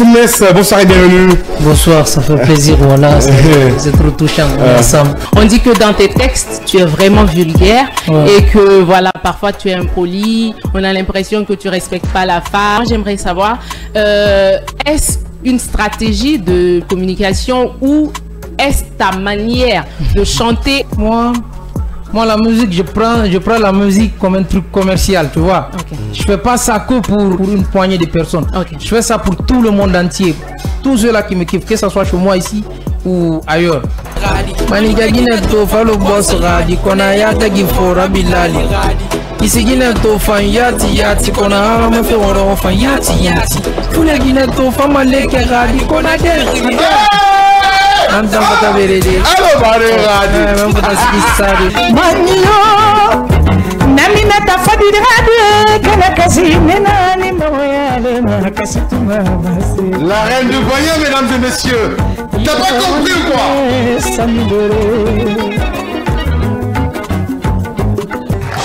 Fullness, bonsoir et bienvenue. Bonsoir, ça fait plaisir, voilà, c'est trop touchant, ensemble. On dit que dans tes textes, tu es vraiment vulgaire et que voilà, parfois tu es impoli, on a l'impression que tu respectes pas la femme. J'aimerais savoir, est-ce une stratégie de communication ou est-ce ta manière de chanter? Moi, la musique, je prends la musique comme un truc commercial, tu vois. Okay. Je fais pas ça que pour une poignée de personnes. Okay. Je fais ça pour tout le monde entier. Tous ceux-là qui me kiffent, que ce soit chez moi ici ou ailleurs. Manigagine to follow boss radi kona yata gifora bilali. Isigine to fan yati kona ama fe woro fan yati. Kula gine to fan maleke radi kona derri. Allô, la reine du voyant, mesdames et messieurs. T'as pas compris ou quoi?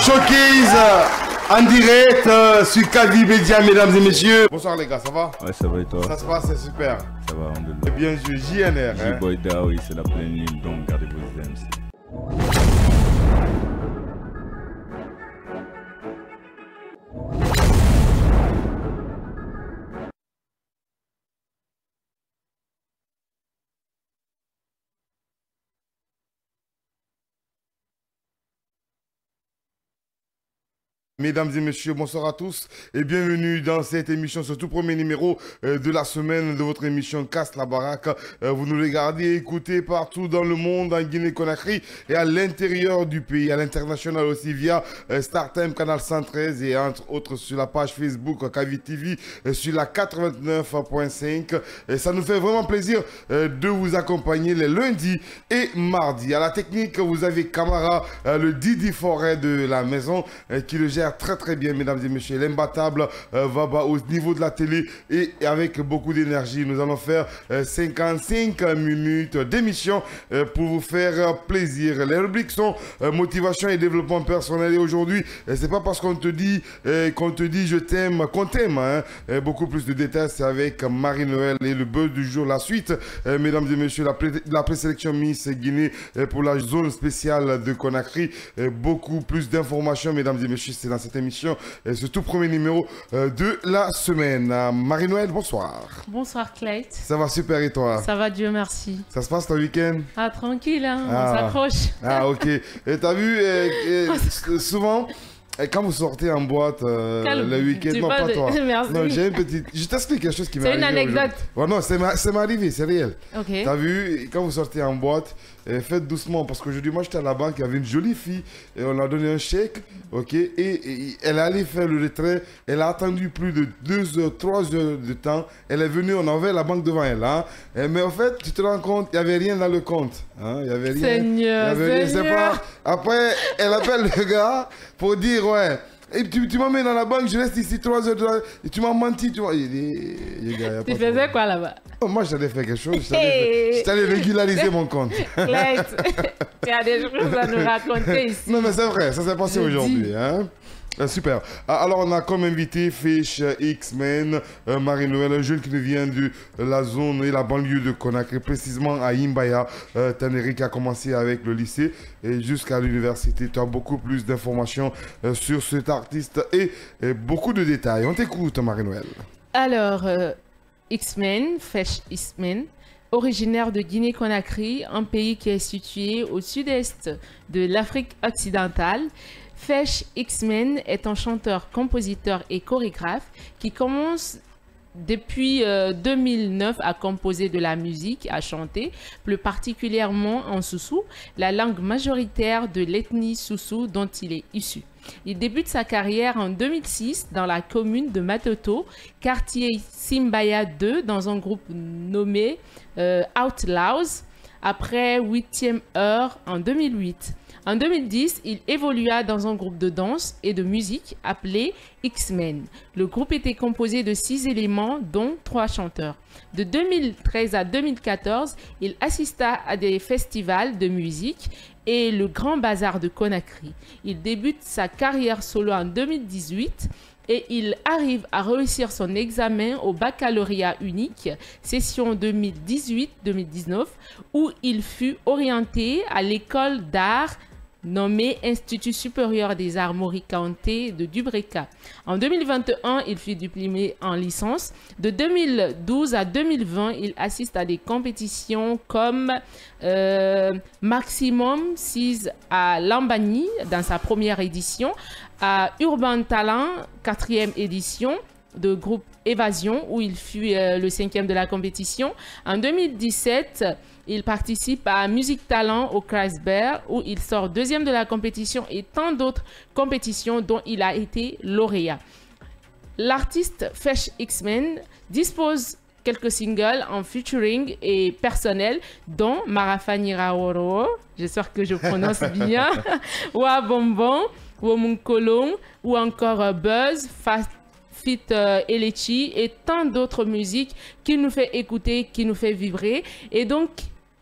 Showcase en direct sur Kadi Media, mesdames et messieurs. Bonsoir les gars, ça va? Ouais, ça va et toi? Ça se passe, c'est super. Ça va, on Et bien sûr, JNR. J-Boy Da, oui, c'est la pleine lune, donc gardez vos MC. Mesdames et messieurs, bonsoir à tous et bienvenue dans cette émission, ce tout premier numéro de la semaine de votre émission Casse la Baraque. Vous nous regardez et écoutez partout dans le monde, en Guinée-Conakry et à l'intérieur du pays, à l'international aussi via StarTime Canal 113 et entre autres sur la page Facebook Kavi TV sur la 89.5. Et ça nous fait vraiment plaisir de vous accompagner les lundis et mardis. À la technique, vous avez Camara, le Didi Forêt de la maison qui le gère très bien, mesdames et messieurs. L'imbattable va au niveau de la télé et avec beaucoup d'énergie. Nous allons faire 55 minutes d'émission pour vous faire plaisir. Les rubriques sont motivation et développement personnel. Et aujourd'hui, c'est pas parce qu'on te dit je t'aime qu'on t'aime. Hein. Beaucoup plus de détails, c'est avec Marie-Noël et le buzz du jour. La suite, mesdames et messieurs, la présélection Miss Guinée pour la zone spéciale de Conakry. Beaucoup plus d'informations, mesdames et messieurs. C'est dans cette émission, ce tout premier numéro de la semaine. Marie-Noël, bonsoir. Bonsoir Clayt. Ça va super et toi? Ça va, Dieu merci. Ça se passe ton week-end? Ah, tranquille, hein, on s'accroche. Ah, ok. Et t'as vu, souvent, quand vous sortez en boîte le week-end, non pas toi. Merci. Non, j'ai une petite. Je t'explique quelque chose qui m'est arrivé. C'est une anecdote. Ouais, non, c'est arrivé, c'est réel. Ok. T'as vu, quand vous sortez en boîte, faites doucement parce qu'aujourd'hui, moi j'étais à la banque, il y avait une jolie fille et on a donné un chèque, ok, et elle allait faire le retrait. Elle a attendu plus de 2 heures, 3 heures de temps. Elle est venue, on avait la banque devant elle, hein. Mais en fait, tu te rends compte, il n'y avait rien dans le compte, hein. Il n'y avait rien. Seigneur, Seigneur. Après, elle appelle le gars pour dire, ouais. Et tu m'emmènes dans la banque, je reste ici 3 heures, et tu m'as menti, tu m'as... Tu faisais quoi là-bas? Oh, moi, j'allais faire quelque chose, j'allais régulariser mon compte. Tu as des choses à nous raconter ici. Non, mais c'est vrai, ça s'est passé aujourd'hui, hein. Super. Alors, on a comme invité Fish X-Men, Marie-Noël, un jeune qui nous vient de la zone et la banlieue de Conakry, précisément à Imbaya, Taneri, qui a commencé avec le lycée et jusqu'à l'université. Tu as beaucoup plus d'informations sur cet artiste et beaucoup de détails. On t'écoute, Marie-Noël. Alors, X-Men, Fish X-Men, originaire de Guinée-Conakry, un pays qui est situé au sud-est de l'Afrique occidentale. Fesh X-Men est un chanteur, compositeur et chorégraphe qui commence depuis 2009 à composer de la musique, à chanter, plus particulièrement en Soussou, la langue majoritaire de l'ethnie Soussou dont il est issu. Il débute sa carrière en 2006 dans la commune de Matoto, quartier Simbaya 2, dans un groupe nommé Outlaws, après 8e heure en 2008. En 2010, il évolua dans un groupe de danse et de musique appelé X-Men. Le groupe était composé de 6 éléments, dont 3 chanteurs. De 2013 à 2014, il assista à des festivals de musique et le Grand Bazar de Conakry. Il débute sa carrière solo en 2018 et il arrive à réussir son examen au baccalauréat unique, session 2018-2019, où il fut orienté à l'école d'art nommé Institut supérieur des arts Maurice Kanté de Dubreka. En 2021, il fut diplômé en licence. De 2012 à 2020, il assiste à des compétitions comme Maximum 6 à Lambani dans sa première édition, à Urban Talent 4e édition de groupe Évasion où il fut le 5e de la compétition. En 2017, il participe à Musique Talent au Kreisberg où il sort 2e de la compétition et tant d'autres compétitions dont il a été lauréat. L'artiste Fesh X-Men dispose quelques singles en featuring et personnel dont Marafani Raoro, j'espère que je prononce bien, Wa Bonbon, Womunkolong ou encore Buzz, Fit Elechi et tant d'autres musiques qui nous fait écouter, qui nous fait vibrer. Et donc,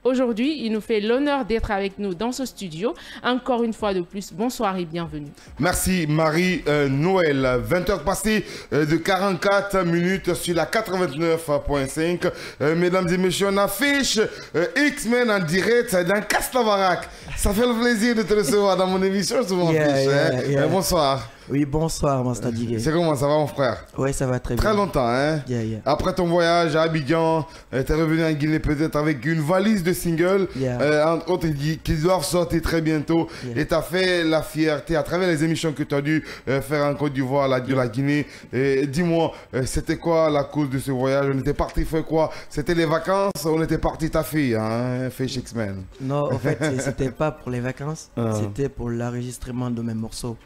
aujourd'hui, il nous fait l'honneur d'être avec nous dans ce studio. Encore une fois de plus, bonsoir et bienvenue. Merci Marie-Noël. 20h passées de 44 minutes sur la 89.5. Mesdames et messieurs, on affiche X-Men en direct dans Casse-la-Baraque. Ça fait le plaisir de te recevoir dans mon émission. Souvent bonsoir. Oui, bonsoir, Master Digé. C'est comment ça va, mon frère? Oui, ça va très bien. Très longtemps, hein? Après ton voyage à Abidjan, tu es revenu en Guinée peut-être avec une valise de singles, entre autres qui doivent sortir très bientôt. Et tu as fait la fierté à travers les émissions que tu as dû faire en Côte d'Ivoire, de la Guinée. Dis-moi, c'était quoi la cause de ce voyage? On était parti faire quoi? C'était les vacances? On était parti ta fille, hein, Fesh X-Men? Non, en fait, c'était pas pour les vacances. C'était pour l'enregistrement de mes morceaux.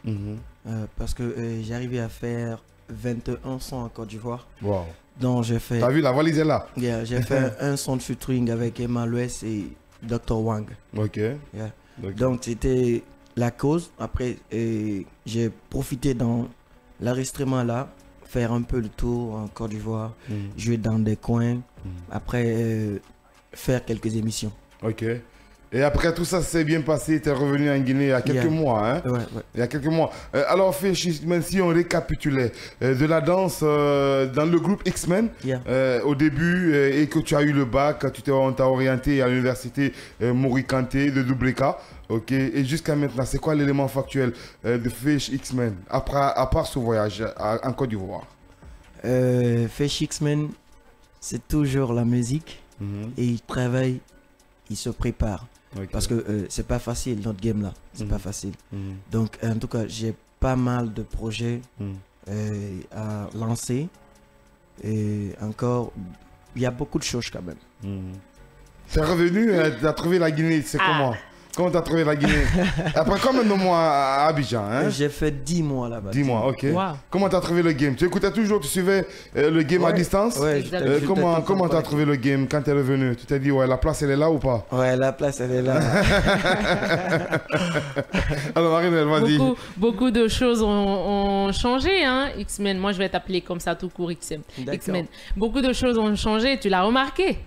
Parce que j'arrivais à faire 21 sons en Côte d'Ivoire. Wow. Donc j'ai fait... T'as vu, la valise est là. J'ai fait un son de featuring avec Emma Louès et Dr. Wang. Ok. Donc c'était la cause. Après, j'ai profité dans l'enregistrement là, faire un peu le tour en Côte d'Ivoire, jouer dans des coins, après faire quelques émissions. Ok. Et après tout ça s'est bien passé, tu es revenu en Guinée il y a quelques mois. Hein? Il y a quelques mois. Alors, même si on récapitulait de la danse dans le groupe X-Men au début et que tu as eu le bac, on t'a orienté à l'université Maurice Kanté de Dubreka. Ok. Et jusqu'à maintenant, c'est quoi l'élément factuel de Fesh X-Men à part ce voyage en Côte d'Ivoire? Fesh X-Men, c'est toujours la musique et il travaille, il se prépare. Parce que c'est pas facile notre game là, c'est pas facile. Donc en tout cas j'ai pas mal de projets à lancer et encore il y a beaucoup de choses quand même. Tu es revenu, tu as trouvé la Guinée, c'est comment? Comment tu as trouvé la Guinée? Après combien de mois à Abidjan, hein? J'ai fait 10 mois là-bas. 10 mois, ok. Wow. Comment tu as trouvé le game? Tu écoutais toujours, tu suivais le game à distance? Comment tu as trouvé le game quand tu es revenu? Tu t'es dit, ouais, la place elle est là ou pas? Ouais, la place elle est là. Alors Marie-Noël, vas-y. Beaucoup de choses ont changé, hein, X-Men. Moi je vais t'appeler comme ça tout court, X-Men. Beaucoup de choses ont changé, tu l'as remarqué?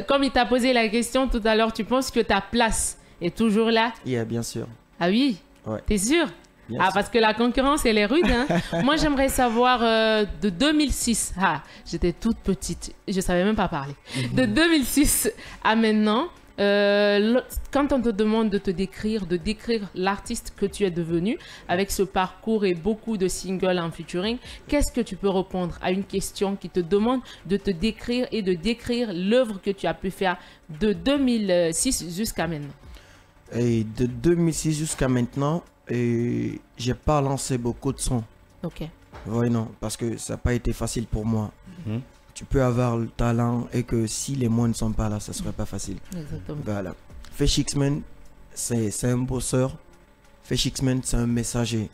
Comme il t'a posé la question tout à l'heure, tu penses que ta place est toujours là? Bien sûr. Ah oui? T'es sûr? Bien sûr. Parce que la concurrence, elle est rude. Hein? Moi, j'aimerais savoir de 2006. J'étais toute petite, je savais même pas parler. De 2006 à maintenant, quand on te demande de décrire l'artiste que tu es devenu avec ce parcours et beaucoup de singles en featuring, qu'est-ce que tu peux répondre à une question qui te demande de te décrire et de décrire l'œuvre que tu as pu faire de 2006 jusqu'à maintenant? Et de 2006 jusqu'à maintenant, j'ai pas lancé beaucoup de sons. Ok. Oui, non, parce que ça n'a pas été facile pour moi. Tu peux avoir le talent et que si les mots ne sont pas là, ça serait pas facile. Exactement. Voilà. Fesh X-Men, c'est un bosseur. Fesh X-Men, c'est un messager.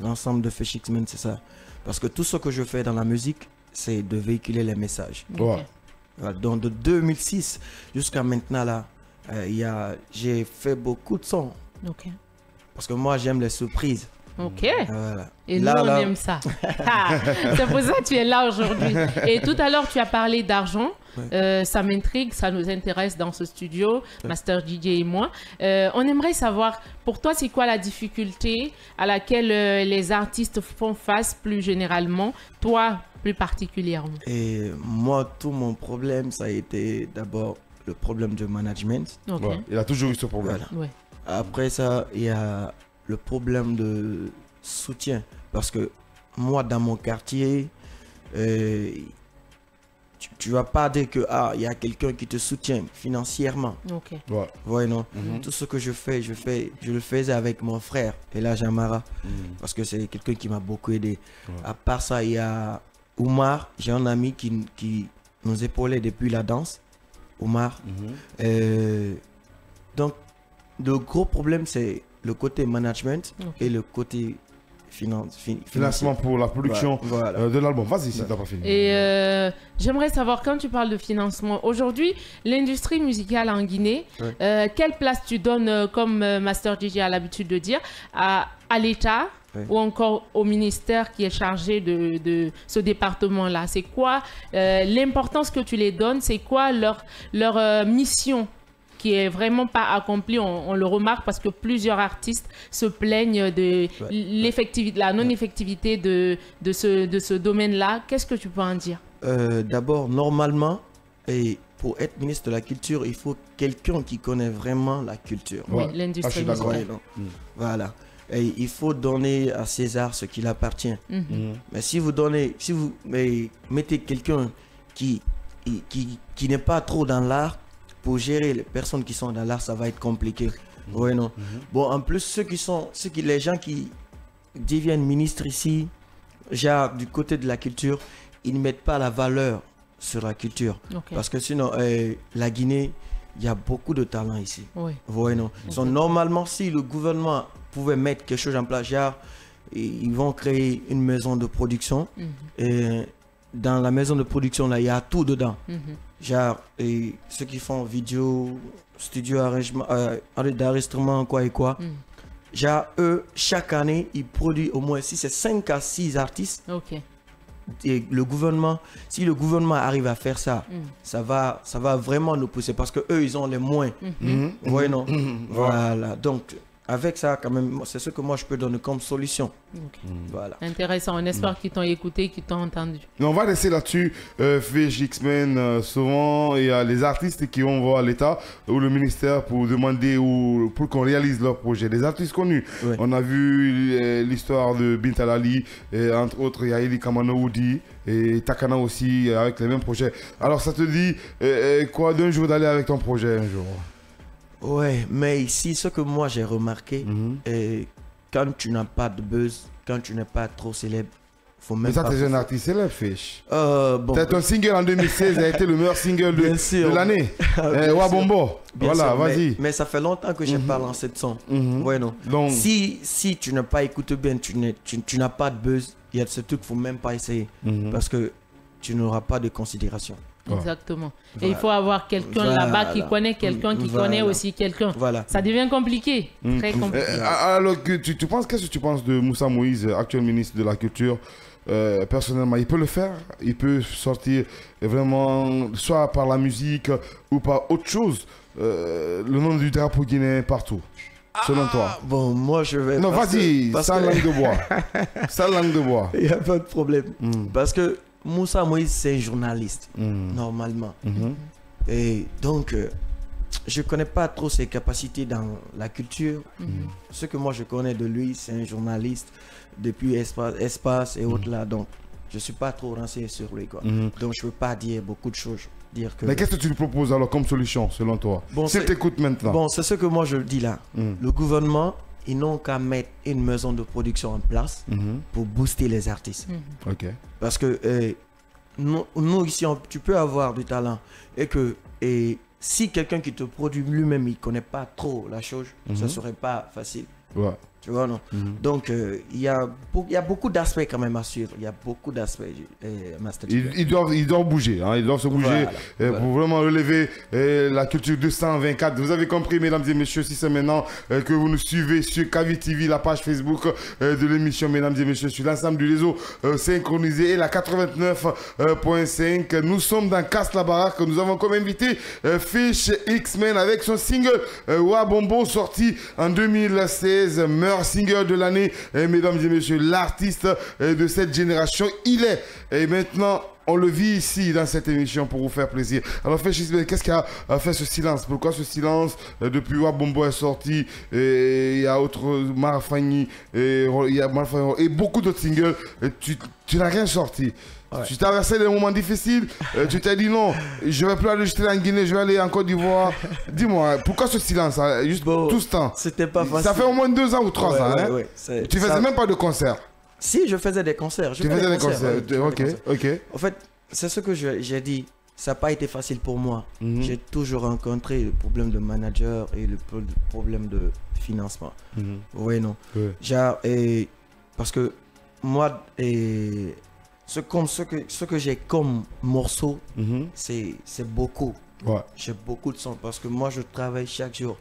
L'ensemble de Fesh X-Men, c'est ça. Parce que tout ce que je fais dans la musique, c'est de véhiculer les messages. Okay. Voilà. Donc de 2006 jusqu'à maintenant, là, j'ai fait beaucoup de sons. Ok. Parce que moi, j'aime les surprises. Ok. Voilà. Et Là, nous, on là- aime ça. C'est pour ça que tu es là aujourd'hui. Et tout à l'heure, tu as parlé d'argent. Ça m'intrigue, ça nous intéresse dans ce studio, Master DJ et moi. On aimerait savoir, pour toi, c'est quoi la difficulté à laquelle les artistes font face plus généralement, toi plus particulièrement? Et moi, tout mon problème, ça a été d'abord le problème de management. Ok. Ouais, il a toujours eu ce problème. Voilà. Ouais. Après ça, il y a le problème de soutien. Parce que moi, dans mon quartier, tu vas pas dire que il y a quelqu'un qui te soutient financièrement. Ok. Ouais. Ouais, non. Tout ce que je le faisais avec mon frère, Elijah Amara, parce que c'est quelqu'un qui m'a beaucoup aidé. À part ça, il y a Oumar, j'ai un ami qui nous épaulait depuis la danse. Oumar. Donc, le gros problème, c'est le côté management et le côté Financement pour la production Voilà. de l'album. Vas-y, si t'as pas fini. Et j'aimerais savoir, quand tu parles de financement, aujourd'hui, l'industrie musicale en Guinée, quelle place tu donnes, comme Master DJ a l'habitude de dire, à l'État ou encore au ministère qui est chargé de ce département-là? C'est quoi l'importance que tu les donnes? C'est quoi leur mission qui est vraiment pas accompli, on le remarque parce que plusieurs artistes se plaignent de l'effectivité, la non-effectivité de ce domaine-là. Qu'est-ce que tu peux en dire? D'abord, normalement, et pour être ministre de la Culture, il faut quelqu'un qui connaît vraiment la culture. Oui, l'industrie musicale. Voilà. Et il faut donner à César ce qui lui appartient. Mais si vous mettez quelqu'un qui n'est pas trop dans l'art, pour gérer les personnes qui sont dans l'art, ça va être compliqué. Ouais, non. Bon, en plus, les gens qui deviennent ministres ici, genre du côté de la culture, ils ne mettent pas la valeur sur la culture. Parce que sinon, la Guinée, il y a beaucoup de talent ici. Oui. Ouais, non. Normalement, si le gouvernement pouvait mettre quelque chose en place, genre, ils vont créer une maison de production. Et dans la maison de production, là, il y a tout dedans. Genre, ceux qui font vidéo, studio d'enregistrement, quoi et quoi. Genre, eux, chaque année, ils produisent au moins, si c'est 5 à 6 artistes. Et le gouvernement, si le gouvernement arrive à faire ça, ça va vraiment nous pousser parce que eux, ils ont les moins. Ouais, non. Voilà. Donc, avec ça, quand même, c'est ce que moi je peux donner comme solution. Voilà. Intéressant. On espère qu'ils t'ont écouté, qu'ils t'ont entendu. Mais on va laisser là-dessus. Fesh X-Men, souvent, il y a les artistes qui vont voir l'État ou le ministère pour demander ou pour qu'on réalise leur projet. Des artistes connus. On a vu l'histoire de Bintalali, et entre autres, il y a Eli Kamano Woody et Takana aussi avec les mêmes projets. Alors, ça te dit quoi d'un jour d'aller avec ton projet un jour? Ouais, mais ici, ce que moi j'ai remarqué, quand tu n'as pas de buzz, quand tu n'es pas trop célèbre, faut même pas... Mais ça, t'es un artiste célèbre, Fesh. Bon, peut-être un single en 2016 a été le meilleur single de l'année. Wabombo. Voilà, vas-y. Mais ça fait longtemps que j'ai pas lancé de son. Ouais, non. Donc, si tu n'as pas écouté bien, tu n'as pas de buzz, il y a ce truc, faut même pas essayer. Parce que tu n'auras pas de considération. Exactement. Et il faut avoir quelqu'un là-bas qui connaît quelqu'un qui connaît aussi quelqu'un. Voilà. Ça devient compliqué. Très compliqué. Alors, qu'est-ce que tu penses de Moussa Moïse, actuel ministre de la Culture? Personnellement, il peut le faire. Il peut sortir vraiment, soit par la musique ou par autre chose, le nom du drapeau guinéen partout. Selon toi? Bon, moi je vais... Non, vas-y, sans langue de bois. Sans langue de bois. Il n'y a pas de problème. Parce que Moussa Moïse, c'est un journaliste, normalement. Et donc, je ne connais pas trop ses capacités dans la culture. Ce que moi je connais de lui, c'est un journaliste depuis Espace et autres là. Donc, je ne suis pas trop renseigné sur lui, quoi. Donc, je ne peux pas dire beaucoup de choses. Mais qu'est-ce que tu lui proposes alors comme solution, selon toi? S'il t'écoute maintenant. Bon, c'est ce que moi je dis là. Le gouvernement, ils n'ont qu'à mettre une maison de production en place pour booster les artistes. Parce que nous ici, tu peux avoir du talent et si quelqu'un qui te produit lui-même, il ne connaît pas trop la chose, ça ne serait pas facile. Tu vois, non? Donc, il y a beaucoup d'aspects quand même à suivre. Il y a beaucoup d'aspects, Master DJ. Ils doivent bouger, hein, ils doivent se bouger pour vraiment relever la culture 224. Vous avez compris, mesdames et messieurs, si c'est maintenant que vous nous suivez sur Kavi TV, la page Facebook de l'émission, mesdames et messieurs, sur l'ensemble du réseau synchronisé et la 89.5. Nous sommes dans Casse la Baraque. Nous avons comme invité Fish X-Men avec son single Wa Bombo, sorti en 2016. Single de l'année, mesdames et messieurs, l'artiste de cette génération, il est. Et maintenant, on le vit ici dans cette émission pour vous faire plaisir. Alors, qu'est-ce qui a fait ce silence? Pourquoi ce silence? Depuis Wa Bombo est sorti, et il y a autre Marafani, et beaucoup d'autres singles, tu n'as rien sorti. Ouais. Tu t'es traversé des moments difficiles, tu t'es dit non, je ne vais plus aller jeter en Guinée, je vais aller en Côte d'Ivoire. Dis-moi, pourquoi ce silence, juste tout ce temps? C'était pas facile. Ça fait au moins 2 ans ou 3 ans. Hein? Tu faisais même pas de concert? Si, je faisais des concerts. Tu faisais des concerts, ok. En fait, c'est ce que j'ai dit. Ça n'a pas été facile pour moi. J'ai toujours rencontré le problème de manager et le problème de financement. Oui, non. Parce que moi, ce que j'ai comme morceau, c'est beaucoup. Ouais. J'ai beaucoup de sons parce que moi, je travaille chaque jour.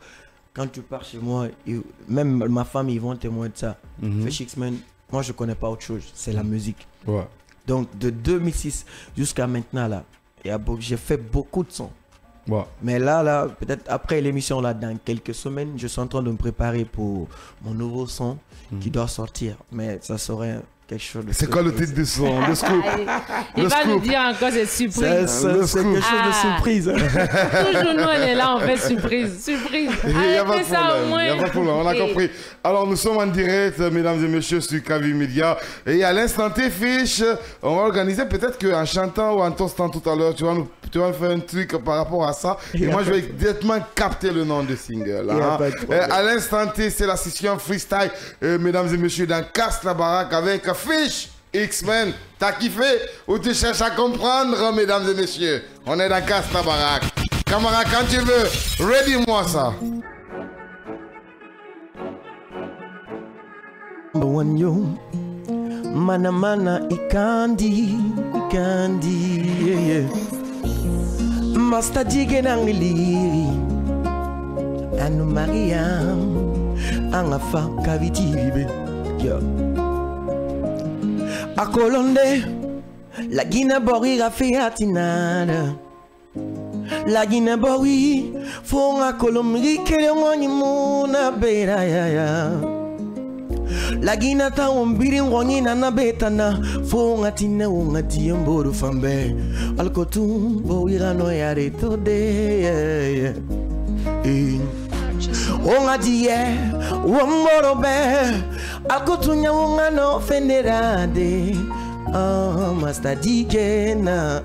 Quand tu pars chez moi, même ma famille, ils vont témoigner de ça. Fish X-Men, moi, je ne connais pas autre chose. C'est la musique. Ouais. Donc, de 2006 jusqu'à maintenant, là, j'ai fait beaucoup de sons. Ouais. Mais là, peut-être après l'émission, là, dans quelques semaines, je suis en train de me préparer pour mon nouveau son qui doit sortir. Mais ça serait quelque chose de... C'est quoi le titre du son? Le scoop. Il va nous dire encore cette surprise. C'est quelque chose de surprise. Toujours nous, on est là, on fait surprise. Surprise. Il n'y a pas de problème, on a compris. Alors, nous sommes en direct, mesdames et messieurs, sur Kavi Media. Et à l'instant T, Fish, on va organiser peut-être qu'en chantant ou en tostant tout à l'heure, tu vas nous faire un truc par rapport à ça. Et moi, je vais directement capter le nom de single. Hein. À l'instant T, c'est la session freestyle, mesdames et messieurs, dans Casse la Baraque avec Fish X-Men. T'as kiffé ou tu cherches à comprendre, mesdames et messieurs? On est dans Casse la Baraque. Camarade, quand tu veux, ready-moi ça. Mana mana ikandi yeah. Master Jige nangiliri Anu Mariam Angafa Kaviti vibe yo Akolonde La Guinée Bori Rafiatinada La Guinée Bori Fonga Kolomri Kelewani Muna Bera ya La Guinée ta umbiri ngoni na betana Fonga tine unga tiemboro fambe Alkotu Bowira no yare today Unga diye Umboro be Alkotu nya unga no fenderade Master DJ na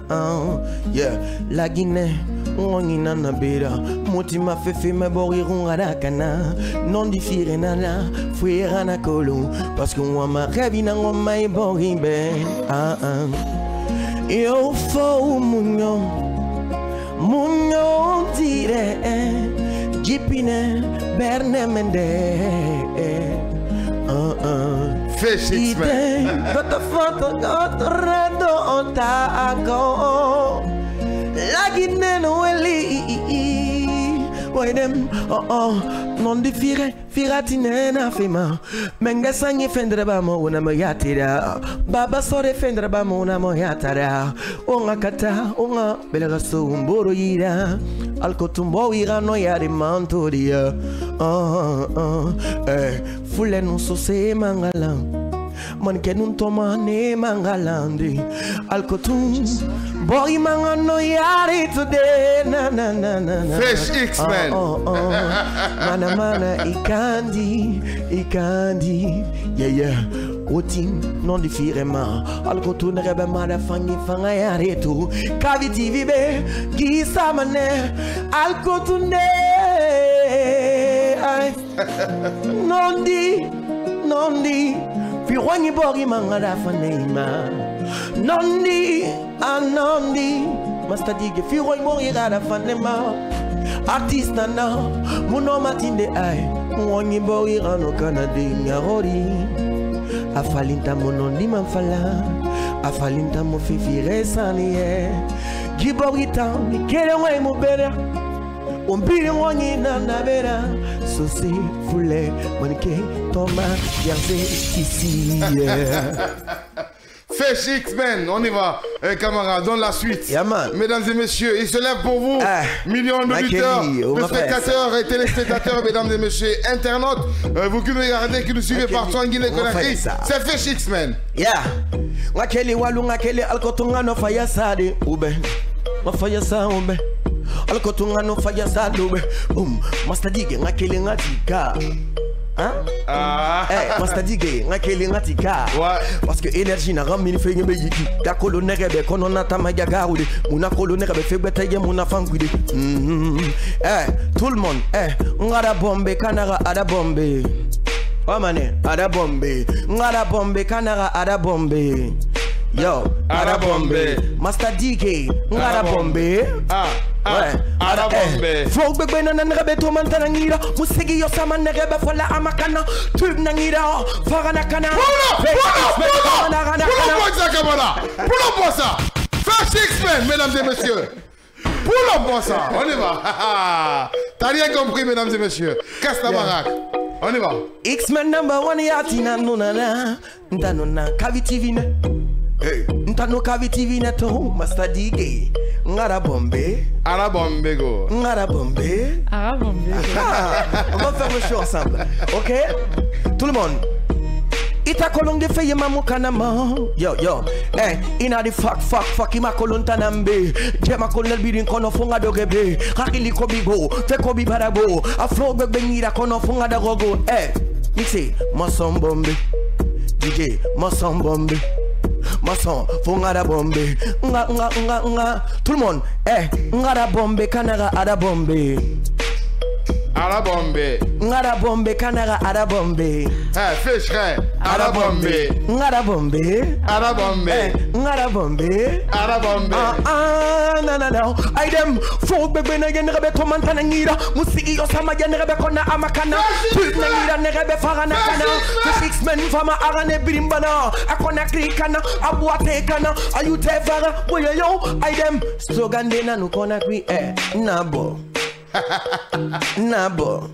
yeah La Guinée Ngoni na bera Motima fefe me bori runga kana Non diffire nana Fuera na kolo Parce que moi ma rêve na ngoma e bori ben Yo fo munyo dire Jipine berne mende Fish X-Men Gota foto gota redo ontago La Guinée no eli Waidem non di firatine na fima Menga sangi fendre ba mo una mo yatira Baba sore fendre ba mo una mo yatara Onga kata onga belega so mboro yira Alkotumbo ira no yari mantoria Fule no so se mangala Man kenun toma ne mangalandi Alkotum Boy mangano yari today na Fish X-Men Mana ikandi yeah Otin non di firema Alkotum rebe mada fangi fanga yari tu Kaviti vibe Gisa mane Alkotum ne Nondi Firwangi bori mangada faneima Nondi Master Dige Firwangi bori gada fanema Artiste na Muno matinde ay Mwangi bori rano kanade ngarori. Afalinta monondi manfala. Afalinta mo fifi resaniye. Giborita mikele wa imobera. Ombiri mwangi nanabera. Sosi fule monike toma yerze ici. Fesh X-Men, on y va, camarades, dans la suite. Yeah, mesdames et messieurs, il se lève pour vous, millions d'auditeurs, de spectateurs et téléspectateurs, mesdames et messieurs, internautes, vous qui nous regardez, qui nous suivez partout en Guinée-Conakry, c'est Fesh X-Men. Yeah, ngakeli walu ngakeli alkotunga no faya sade ube, no faya sa ube, alkotunga no faya sade ube, master dige ngakeli ngatika. Hein? Master dige ngakeli ngatika. Parce que énergie na ramini fe ngebe yiki. Da kolonere be kono na tamaga garude. Muna kolonere be fe betaye muna fangude. Tout le monde, ngara bombe kanara ada bombe. Oh mané, ada bombe. Ngara bombe kanara ada bombe. Yo, ada bombe. Master dige ngara bombe. Ada bombe. Faut bebe na nrebe to mantana ngira. Musigi yo sama nrebe fola amakana. Tube na ngira. Farana kana. Pour ça. Fesh X-Men, mesdames et messieurs. Pour ça. On y va. T'as rien compris, mesdames et messieurs. Casse la baraque. On y va. X-Men number one yatina nunana. Ntanona kaviti vine. Ntano kaviti vine to Master dige. Ngara bombe. Ara bombe go. Ngara bombe. Ara bombe. On va faire le show ensemble. Ok? Tout le monde. Ita kolong de feye mamu kanama. Yo. Ina di fuck ima kolon tanambe. Jema kolon birin kono funga dogebe. Hakili kobigo. Fe kobi barabo. Afro bebengira kono funga dagogo. Mixé. Mason bombe. DJ. Mason bombe. Mason, fungara bombe, nga. Tout le monde, ngara bombe, kanara ada bombe. Ara bombe. Ngara bombe, kanara ada bombe. Fesh ara bombe. Ngara bombe. Ara bombe. Ngara bombe. Ara bombe. No. I dem folk bebe na yen rebe to mantana ngira. Musiki yo sama yen rebe kona amakana. Put na ngira ne rebe farana kana. The X-Men fama arane brimbana. Akona krikana, abuate kana. Ayute fara, boyo yo. I dem slogan de na no Conakry nabo. Nabo.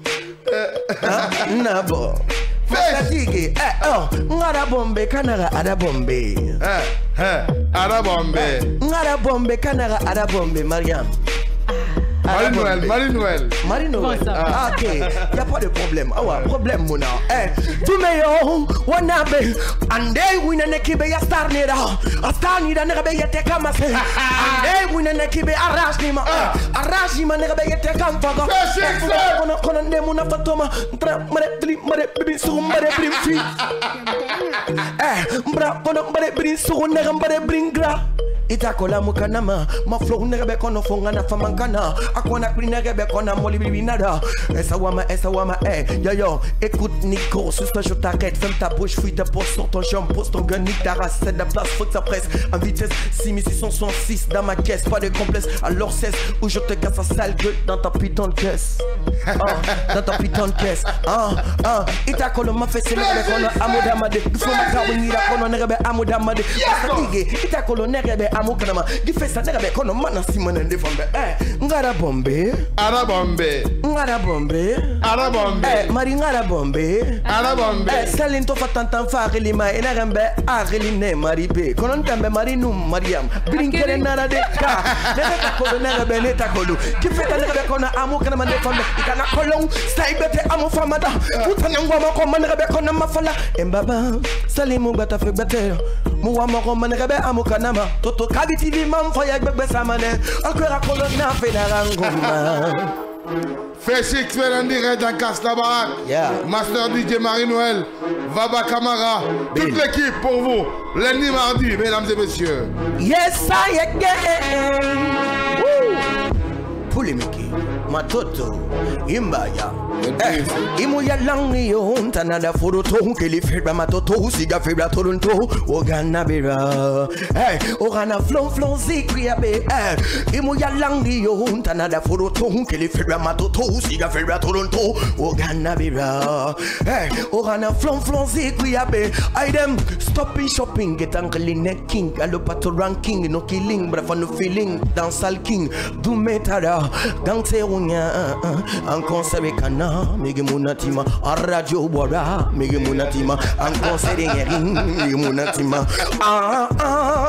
Fesh ngara bombe kanara ada bombe. Ada bombe. Ngara bombe kanara ada bombe Mariam. Marie-Noël. Ok, y'a pas de problème. Problème mona. Tu me yo, wanabe. Ande wina nekibe ya star nida. A star nida nebe yete kamase. Ande wina nekibe arrasnima. Arrasnima nebe yete kamfaga. Kono nde muna fatoma. Mare bibi su mare brim fi. Mbra kono mare brim su mare bring gra. Ita kola mukanama, ma flow nebe kono fonga na famankana. Akona nebe kona moli binada. Essa wama, yo, écoute Nico, sous ta je t'arrête, ferme ta bouche, fuis ta poste sur ton champ, pose ton gun, nique ta race, c'est de la place, faut que ça presse. En vitesse, 6666 dans ma caisse, pas de complexe, alors cesse, où je te casse sa sale gueule dans ta putain de caisse. Dans ta putain de caisse. Ita kola ma fait c'est nebe kono amodamade. Faut ma kawini la kono nebe amodamade. Ita kola nebe amukanama gifesa nebe kono mana simone ndefambe ngara bombe ara bombe ngara bombe ara bombe mari ngara bombe ara bombe selin to fatantan faagili ma enerembe agili ne mari be kono ntambe mari num mariam brinkere nara de ka nebe kono nebe ne takolu gifeta nebe kono amukanama ndefambe ikana kolong saibete amufamada utanyangwa mako manebe kono mafala embaba salimu bata fe bete muwa mako manebe amukanama toto kabiti vi mam foya gbegbe samane akwera kolon na fe darangoma. Fesh X-Men en direct dans Casse la baraque. Master DJ Marie-Noël, Vaba Camara, toute l'équipe pour vous, lundi mardi, mesdames et messieurs. Yes, I again. Polémique. Matoto, Imbaya. Imuya Langio, Tanada Furuto, Kelly Fibra Matoto, Siga Fibra Toronto, Ogana Bira. Orana Flon Zikriabe. Imuya Langio, Tanada Furuto, Kelly Fibra Matoto, Siga Fibra Toronto, Ogana Bira. Orana Flon Zikriabe. I them stopping shopping, get Uncle King, Alopato ranking, no killing, but for no feeling, dancehall king, do metara, gangte unya, en concert kana, mege munatima, a radio bora, mege munatima, en concert ring, mege munatima,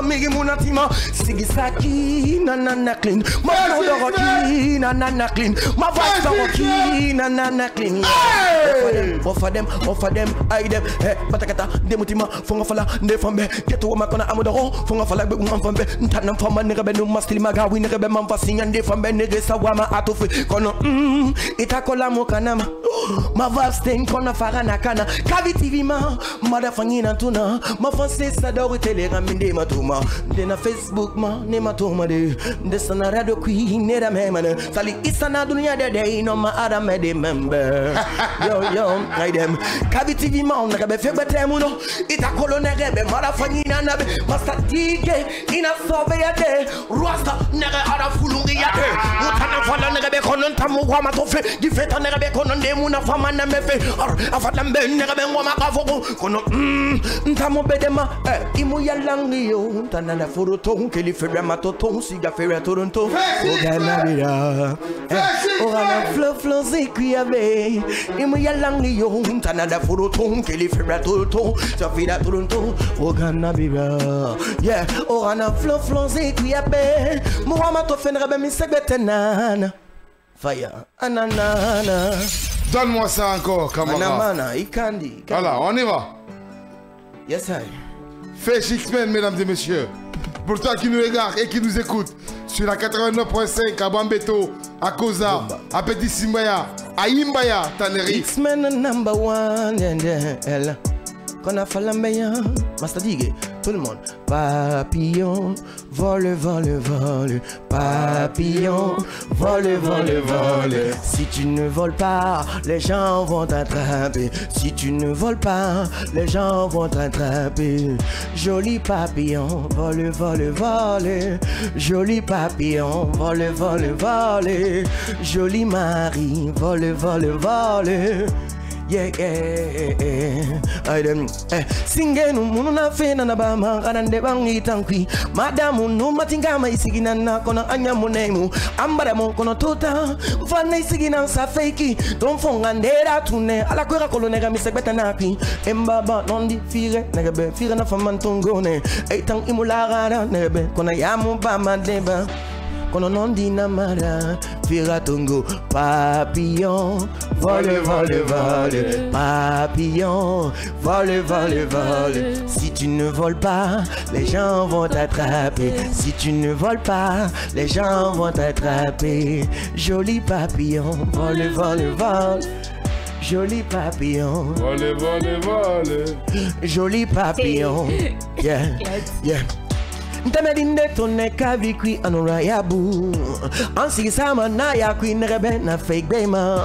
mege munatima, sigisaki, nanana clean, ma rocky, nanana clean, ma voice rocky, nanana clean. Offer them, I them, batakata, demutima, fongafala, nefambe, get to Makona Amodoro, fongafala, Bumfambe, Tanam Fama, Nebe, no Mastilimaga, we never Mamfasing and Defambe, Negesawama, Atofi, Kono, Itakola Mokanama, Mava Stain, Kona Faranakana, Cavity Vima, Mother Fangina Tuna, Mafas Sador Telegram, Matuma, then a Facebook ma, Nematoma, the Sanarado Queen, Neda Memon, Sally Isana Dunia day, no ma Adam member. Yo, I them, Cavity Vima, Nebe Febetemuno, Itakola Nebe, Mother Fangina, Master DJ, in a surveyor day, Rasta, Nega Ada Fulungiate, Mutana Fala Nebe Conan Tamu Wamatofe, Gifeta Nebe Conan de Muna Famana Mefe, or Afatambe Nebe Wamakavo, Kono, Ntamo Bedema, Imuya Langio, Tanana Furuto, Kelly Ferramato, Siga Ferra Toronto, Oganabira, Orana Flo Ziquiabe, Imuya Langio, Tanada Furuto, Kelly Ferra Toronto, Safira Toronto, Oganabira. Yeah, Orana Flo Ziquiabe, Muhammad Fenrabe Misegbetenan. Fire, Ananana. Donne-moi ça encore, camarade. Anamana, Ikandi. Voilà, on y va. Yes, I. Fesh X-Men, mesdames et messieurs. Pour toi qui nous regarde et qui nous écoute sur la 89.5 à Bambeto, à Koza, à Petit Simbaya, à Imbaya, Taneri. X-Men number one, elle. Qu'on a fait la meilleure, Master Digue, tout le monde. Papillon, vole, papillon, vole. Si tu ne voles pas, les gens vont t'attraper. Si tu ne voles pas, les gens vont t'attraper. Joli papillon, vole. Joli papillon, vole. Joli mari, vole. Yeah. I dem singe no munu na fe na ba ma kanande bangi tankwi madamu no matinga mai sigina na kono anya munemu ambara mo kono tota fana sigina sa fake don fonga ndera tune ala kwera kolonega mi segbeta na pi embaba nondi fire nebe fire na famantongone etang imulara nebe kona yamu ba mandeba kono nondi na mara fira tongo papillon vole papillon vole. Si tu ne voles pas, les gens vont t'attraper. Si tu ne voles pas, les gens vont t'attraper. Joli papillon, vole. Joli papillon, Vole. Joli papillon, yeah. Ntamedinde tonne kavi kui anorayabu Ansi sama na ya kui nerebe na fake bema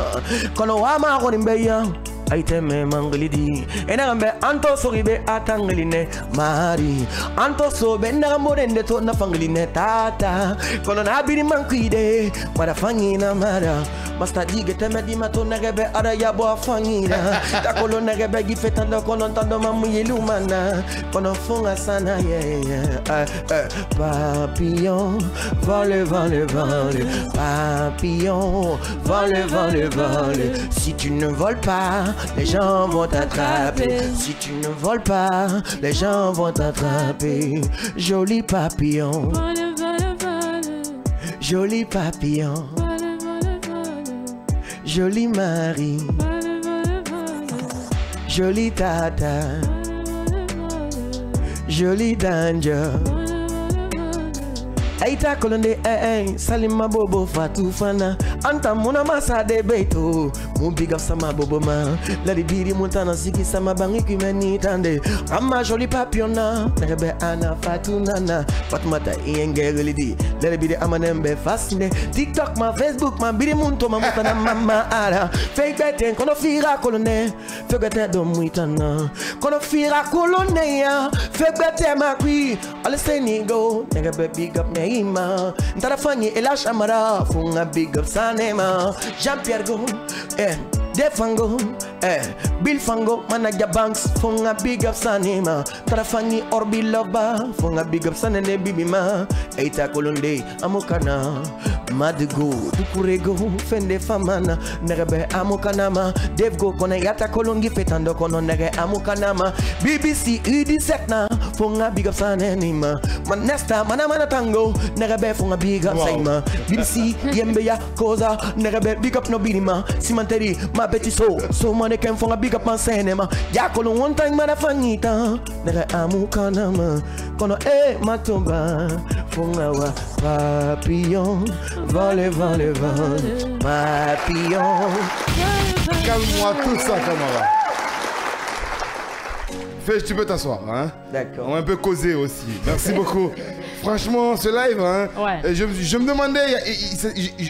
Kono wama korimbeya Aiteme manglidi Enagambe anto soribe atangeline mari Anto sobe nagamorende to na fangeline tata Kono nabiri mankwide Madafangi na mara Basta dige temedi mato nerebe arayabo afangina Takolo nerebe gifetando kono tando mamu yelumana Kono fonga sana Papillon, vole. Papillon, vole. Si tu ne voles pas, les gens vont t'attraper. Si tu ne voles pas, les gens vont t'attraper. Joli papillon, joli papillon, joli mari, joli tata, joli danger. Aita kolonde salima bobo fatu fana anta muna masa de beito mon big up sama bobo ma la di biri montana siki sama bangi kimeni tande amma joli papiona nebe ana fatu nana fatmata ingere lidi la biri amanembe fascine TikTok ma Facebook ma biri munto ma mutana mama ara fake beten kono fira kolone fake beten do muitana kono fira kolone ya fake beten ma qui all say ni go nebe big up Neima, Ntarafani Ela Shamara, Funga big up Sanema, Jean-Pierre Go, Defango, Bill Fango, Manager Banks, Funga big up Sanema, Tarafani Orbi Loba, Funga big up Sanene Bibima, Eita Kolonde, Amokana, Madigo, Tukurego, Fende Famana, Nerebe Amokanama, Devgo Kona Yata Kolongi Fetando Kono Nere Amokanama, BBC Udisekna, Funga big up Sanenima, Manesta, Manamana Tango, Nerebe Funga big up Saima, BBC, Yembeya, Koza, Nerebe big up Nobinima, Simanteri, Ma Betty so money came Funga big up on Sanema, Yakolo one time Manafangita, Nere Amokanama, Kono Matomba, Funga wa Papillon. Vole, vole, vole, papillon. Calme-moi tout ça, camarade. Fais, tu peux t'asseoir, hein? D'accord. On va un peu causer aussi. Merci beaucoup. Franchement, ce live, hein, ouais. je me demandais,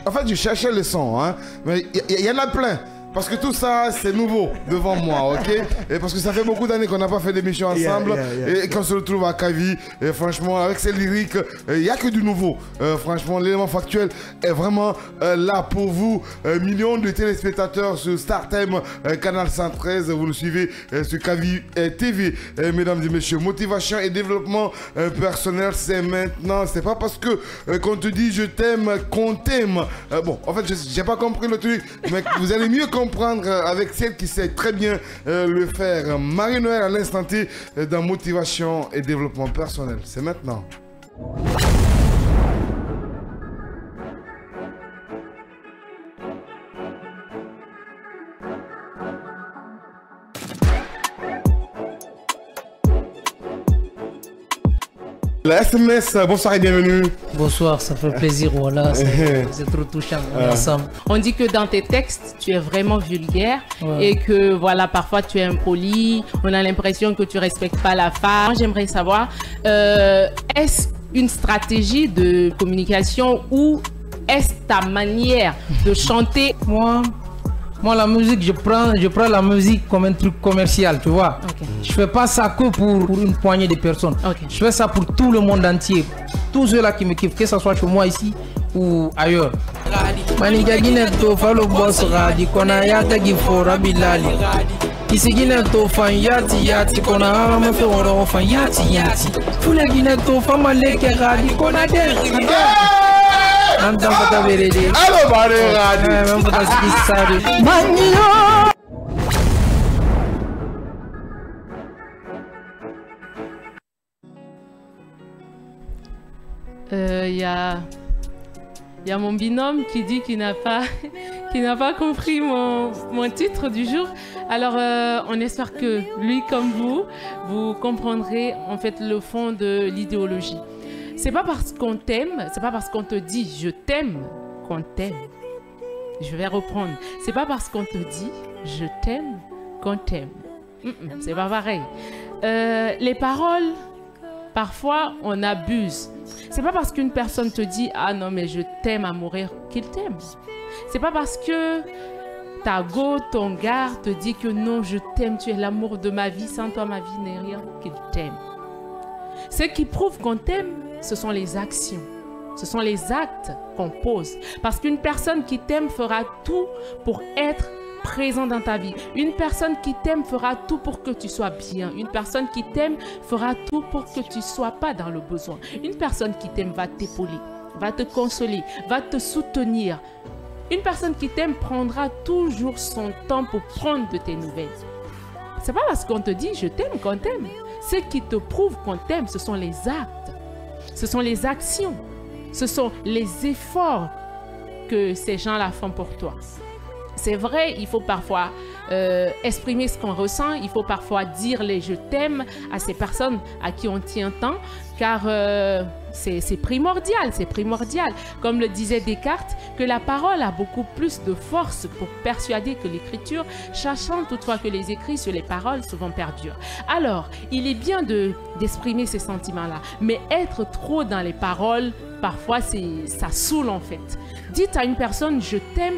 en fait, je cherchais le son, hein, mais il y en a plein. Parce que tout ça, c'est nouveau devant moi, ok? Et parce que ça fait beaucoup d'années qu'on n'a pas fait d'émission ensemble. Et qu'on se retrouve à Kavi, et franchement, avec ces lyriques, il n'y a que du nouveau. Franchement, l'élément factuel est vraiment là pour vous. Millions de téléspectateurs sur StarTime, Canal 113. Vous le suivez sur Kavi TV. Mesdames et messieurs, motivation et développement personnel, c'est maintenant. C'est pas parce que qu'on te dit je t'aime qu'on t'aime. Bon, en fait, j'ai pas compris le truc, mais vous allez mieux comprendre avec celle qui sait très bien le faire. Marie-Noël à l'instant T dans motivation et développement personnel. C'est maintenant. La SMS, bonsoir et bienvenue. Bonsoir, ça fait plaisir, voilà, c'est trop touchant, on est ensemble. On dit que dans tes textes, tu es vraiment vulgaire et que voilà, parfois tu es impoli, on a l'impression que tu respectes pas la femme. J'aimerais savoir, est-ce une stratégie de communication ou est-ce ta manière de chanter? Moi, la musique, je prends la musique comme un truc commercial, tu vois. Okay. Je fais pas ça que pour une poignée de personnes. Okay. Je fais ça pour tout le monde entier. Tous ceux-là qui me kiffent, que ce soit chez moi ici ou ailleurs. Maniga Guineto, Falo Boss Radi, Kona Yata Gifora Bilali. Ici Guineto, Fan Yati Yati, Kona Arama Foro, Fan Yati Yati. Tous les Guineto, Fama Leke Radi, Kona Der. Allô, y a mon binôme qui dit qu'il n'a pas compris mon titre du jour. Alors, on espère que lui comme vous comprendrez en fait le fond de l'idéologie. C'est pas parce qu'on t'aime, c'est pas parce qu'on te dit je t'aime qu'on t'aime. Je vais reprendre. C'est pas parce qu'on te dit je t'aime qu'on t'aime. C'est pas pareil. Les paroles, parfois on abuse. C'est pas parce qu'une personne te dit ah non mais je t'aime à mourir qu'il t'aime. C'est pas parce que ta go, ton gars te dit que non je t'aime, tu es l'amour de ma vie, sans toi ma vie n'est rien qu'il t'aime. Ce qui prouve qu'on t'aime, ce sont les actions, ce sont les actes qu'on pose. Parce qu'une personne qui t'aime fera tout pour être présent dans ta vie. Une personne qui t'aime fera tout pour que tu sois bien. Une personne qui t'aime fera tout pour que tu ne sois pas dans le besoin. Une personne qui t'aime va t'épauler, va te consoler, va te soutenir. Une personne qui t'aime prendra toujours son temps pour prendre de tes nouvelles. C'est pas parce qu'on te dit je t'aime qu'on t'aime. Ce qui te prouve qu'on t'aime, ce sont les actes, ce sont les actions, ce sont les efforts que ces gens-là font pour toi. c'est vrai, il faut parfois exprimer ce qu'on ressent, il faut parfois dire les je t'aime à ces personnes à qui on tient tant, car c'est primordial, c'est primordial. Comme le disait Descartes, que la parole a beaucoup plus de force pour persuader que l'écriture, sachant toutefois que les écrits sur les paroles souvent perdurent. Alors, il est bien d'exprimer ces sentiments-là, mais être trop dans les paroles, parfois ça saoule en fait. Dites à une personne je t'aime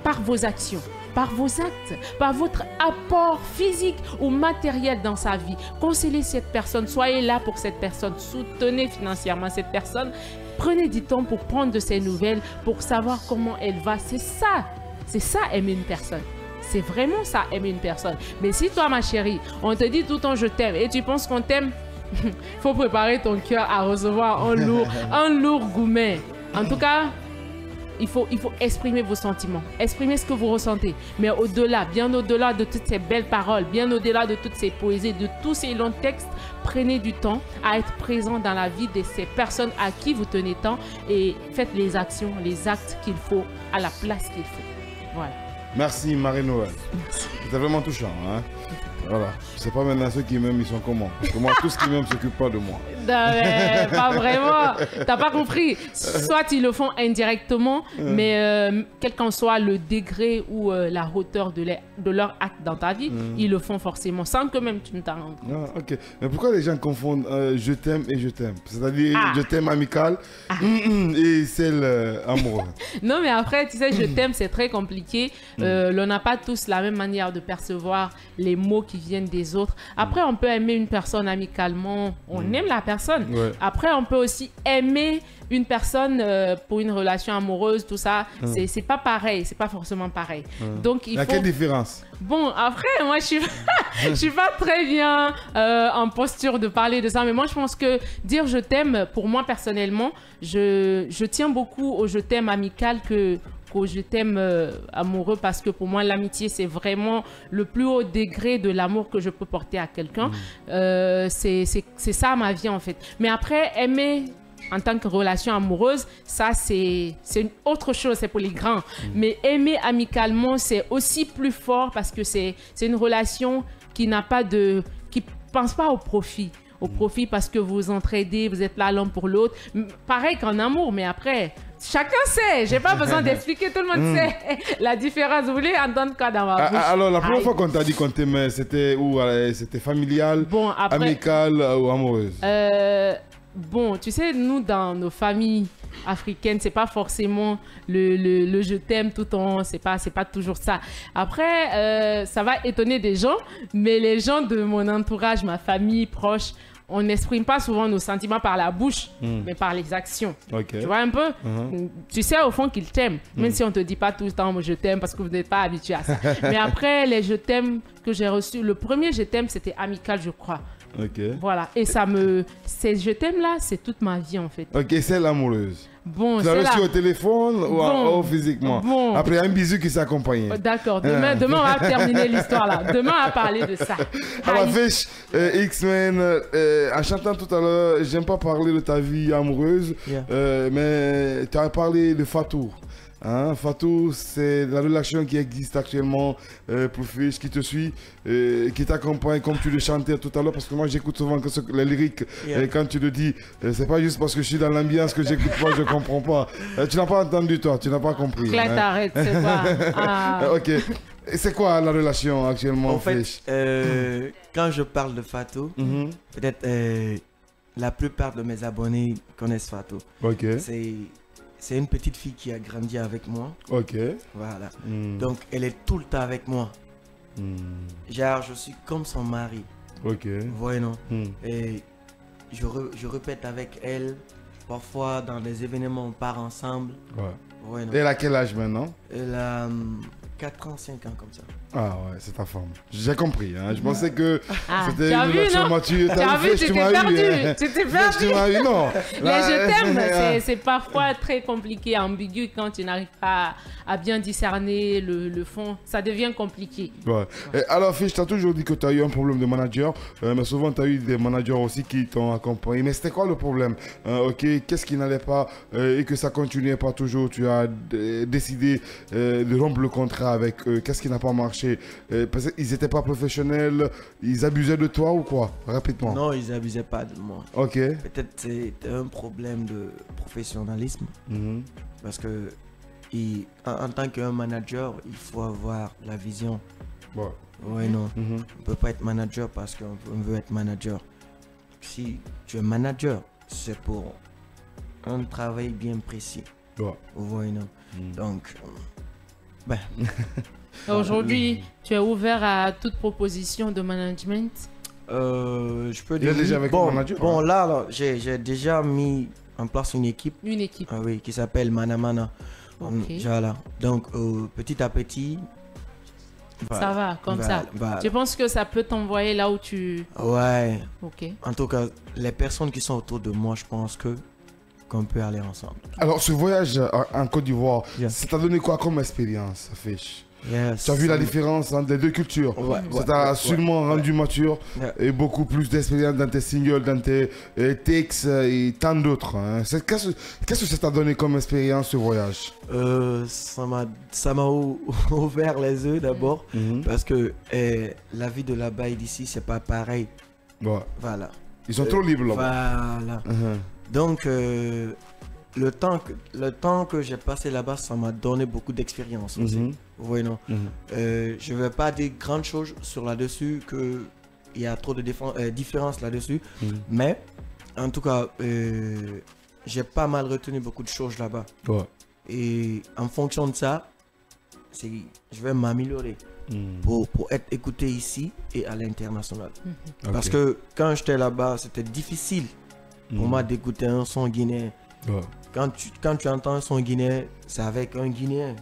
par vos actions, par vos actes, par votre apport physique ou matériel dans sa vie. Consolez cette personne, soyez là pour cette personne, soutenez financièrement cette personne, prenez du temps pour prendre de ses nouvelles, pour savoir comment elle va. C'est ça aimer une personne. C'est vraiment ça aimer une personne. Mais si toi ma chérie, on te dit tout le temps je t'aime et tu penses qu'on t'aime, faut préparer ton cœur à recevoir un lourd gourmet. En tout cas, il faut exprimer vos sentiments, exprimer ce que vous ressentez. Mais au-delà, bien au-delà de toutes ces belles paroles, bien au-delà de toutes ces poésies, de tous ces longs textes, prenez du temps à être présent dans la vie de ces personnes à qui vous tenez tant et faites les actions, les actes qu'il faut à la place qu'il faut. Voilà. Merci Marie-Noël. C'était vraiment touchant. Hein? Voilà. Je sais pas maintenant ceux qui m'aiment, ils sont comment. Parce que moi, tous qui m'aiment ne s'occupent pas de moi. Non, mais pas vraiment. T'as pas compris. Soit ils le font indirectement, mais quel qu'en soit le degré ou la hauteur de leur acte dans ta vie, ils le font forcément, sans que même tu ne t'en rendes compte. Ah, ok. Mais pourquoi les gens confondent je t'aime et je t'aime? C'est-à-dire je t'aime amical et celle amoureuse. Non, mais après, tu sais, je t'aime, c'est très compliqué. On n'a pas tous la même manière de percevoir les mots qui viennent des autres. Après, on peut aimer une personne amicalement, on aime la personne. Ouais. Après, on peut aussi aimer une personne pour une relation amoureuse, tout ça. C'est pas pareil, c'est pas forcément pareil. Donc, il faut... Quelle différence? Bon, après, moi, je suis pas très bien en posture de parler de ça, mais moi, je pense que dire je t'aime, pour moi, personnellement, je tiens beaucoup au je t'aime amical qu'au je t'aime amoureux, parce que pour moi, l'amitié, c'est vraiment le plus haut degré de l'amour que je peux porter à quelqu'un. C'est ça ma vie, en fait. Mais après, aimer en tant que relation amoureuse, ça, c'est une autre chose, c'est pour les grands. Mais aimer amicalement, c'est aussi plus fort parce que c'est une relation qui n'a pas de... qui pense pas au profit. Au profit parce que vous entraidez, vous êtes là l'un pour l'autre. Pareil qu'en amour, mais après... Chacun sait, j'ai pas besoin d'expliquer, tout le monde sait la différence. Vous voulez entendre quoi dans ma bouche? Alors, la première fois qu'on t'a dit qu'on t'aimait, c'était où? C'était familial, amical ou amoureuse? Bon, tu sais, nous, dans nos familles africaines, c'est pas forcément le je t'aime tout le temps, c'est pas toujours ça. Après, ça va étonner des gens, mais les gens de mon entourage, ma famille proche, on n'exprime pas souvent nos sentiments par la bouche, mais par les actions. Tu vois un peu? Tu sais au fond qu'ils t'aiment, même si on ne te dit pas tout le temps je t'aime parce que vous n'êtes pas habitué à ça. Mais après, les je t'aime que j'ai reçus, le premier je t'aime, c'était amical, je crois. Voilà, et ces je t'aime là, c'est toute ma vie en fait. Ok, c'est l'amoureuse. Bon, tu l'as reçu au téléphone ou physiquement? Après, il y a un bisou qui s'accompagne. D'accord, demain on va terminer l'histoire là. Demain, on va parler de ça. Alors, Fesh, X-Men, en chantant tout à l'heure, j'aime pas parler de ta vie amoureuse, mais tu as parlé de Fatou. Hein, Fatou, c'est la relation qui existe actuellement pour Fesh, qui te suit, qui t'accompagne comme tu le chantais tout à l'heure, parce que moi j'écoute souvent que les lyriques, et quand tu le dis, c'est pas juste parce que je suis dans l'ambiance que j'écoute pas, je comprends pas. Tu n'as pas entendu toi, tu n'as pas compris. Claire, t'arrêtes, c'est quoi? Ok. C'est quoi la relation actuellement? En fait, quand je parle de Fatou, peut-être la plupart de mes abonnés connaissent Fatou. C'est une petite fille qui a grandi avec moi. Voilà. Donc, elle est tout le temps avec moi. Genre, je suis comme son mari. Voyez, non? Et je répète avec elle. Parfois, dans des événements, on part ensemble. Voyez, non? Elle a quel âge maintenant? Elle a 4 ans, 5 ans, comme ça. Ah ouais, c'est ta femme. J'ai compris. Hein. Je pensais que c'était une relation mature. Tu as vu, tu t'es perdu. Tu t'es perdu. Tu m'as eu, non. Les je t'aime, c'est parfois très compliqué, ambigu quand tu n'arrives pas à bien discerner le fond. Ça devient compliqué. Et alors, Fesh, tu as toujours dit que tu as eu un problème de manager, mais souvent tu as eu des managers aussi qui t'ont accompagné. Mais c'était quoi le problème? Qu'est-ce qui n'allait pas et que ça continuait pas toujours? Tu as décidé de rompre le contrat avec eux? Qu'est-ce qui n'a pas marché? Parce qu'ils n'étaient pas professionnels, ils abusaient de toi ou quoi? Rapidement. Non, ils n'abusaient pas de moi. Ok. Peut-être c'était un problème de professionnalisme. Parce que en tant qu'un manager, il faut avoir la vision. Ouais. Oui, non. On ne peut pas être manager parce qu'on veut être manager. Si tu es manager, c'est pour un travail bien précis. Ouais. Vous voyez, non. Donc, ben. Aujourd'hui, tu es ouvert à toute proposition de management? Je peux dire. Il est déjà avec le manager. Bon, là j'ai déjà mis en place une équipe. Une équipe. Oui, qui s'appelle Manamana. Ok. Voilà. Donc, petit à petit. Ça va, comme ça. Tu penses que ça peut t'envoyer là où tu... Ouais. Ok. En tout cas, les personnes qui sont autour de moi, je pense qu'on peut aller ensemble. Alors, ce voyage en Côte d'Ivoire, ça t'a donné quoi comme expérience, Fish? Yes. Tu as vu la différence des deux cultures. Ça t'a sûrement rendu mature et beaucoup plus d'expérience dans tes singles, dans tes takes et tant d'autres. Hein. Qu'est-ce que ça t'a donné comme expérience, ce voyage? Ça m'a ouvert les yeux d'abord parce que la vie de là-bas et d'ici, c'est pas pareil. Ouais. Voilà. Ils sont trop libres là-bas. Voilà. Donc, le temps que j'ai passé là-bas, ça m'a donné beaucoup d'expérience aussi. Oui, non. Je ne vais pas dire grandes choses sur là-dessus, qu'il y a trop de différences là-dessus. Mais, en tout cas, j'ai pas mal retenu beaucoup de choses là-bas. Ouais. Et en fonction de ça, je vais m'améliorer pour être écouté ici et à l'international. Parce que quand j'étais là-bas, c'était difficile pour moi d'écouter un son guinéen. Ouais. Quand tu entends un son guinéen, c'est avec un Guinéen.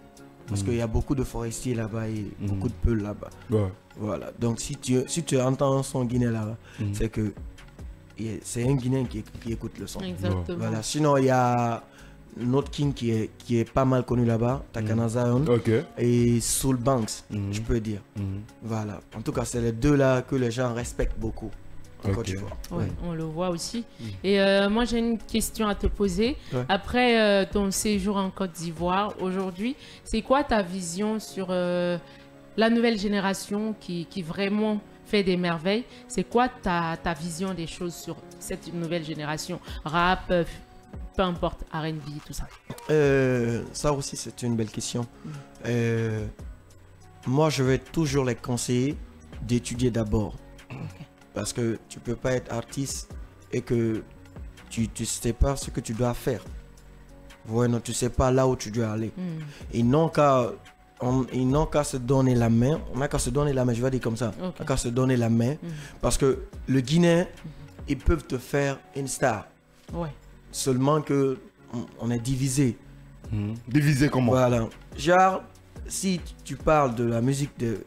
Parce qu'il y a beaucoup de forestiers là-bas et beaucoup de peuls là-bas. Ouais. Voilà. Donc si tu entends un son guinéen là-bas, c'est que c'est un Guinéen qui écoute le son. Exactement. Voilà. Sinon, il y a notre king qui est pas mal connu là-bas, Takana Zion, et Soul Banks, je peux dire. Voilà. En tout cas, c'est les deux là que les gens respectent beaucoup. Ouais, on le voit aussi. Et moi, j'ai une question à te poser. Ouais. Après ton séjour en Côte d'Ivoire, aujourd'hui, c'est quoi ta vision sur la nouvelle génération qui vraiment fait des merveilles? C'est quoi ta vision des choses sur cette nouvelle génération? Rap, peu importe, R&B, tout ça. Ça aussi, c'est une belle question. Moi, je vais toujours les conseiller d'étudier d'abord. Parce que tu peux pas être artiste et que tu sais pas ce que tu dois faire. Ouais, non, tu sais pas là où tu dois aller. Ils n'ont qu'à se donner la main. On n'a qu'à se donner la main, je vais dire comme ça. On n'a qu'à se donner la main. Parce que le Guinéen, ils peuvent te faire une star. Ouais. Seulement que on est divisé. Divisé comment? Voilà. Genre, si tu parles de la musique de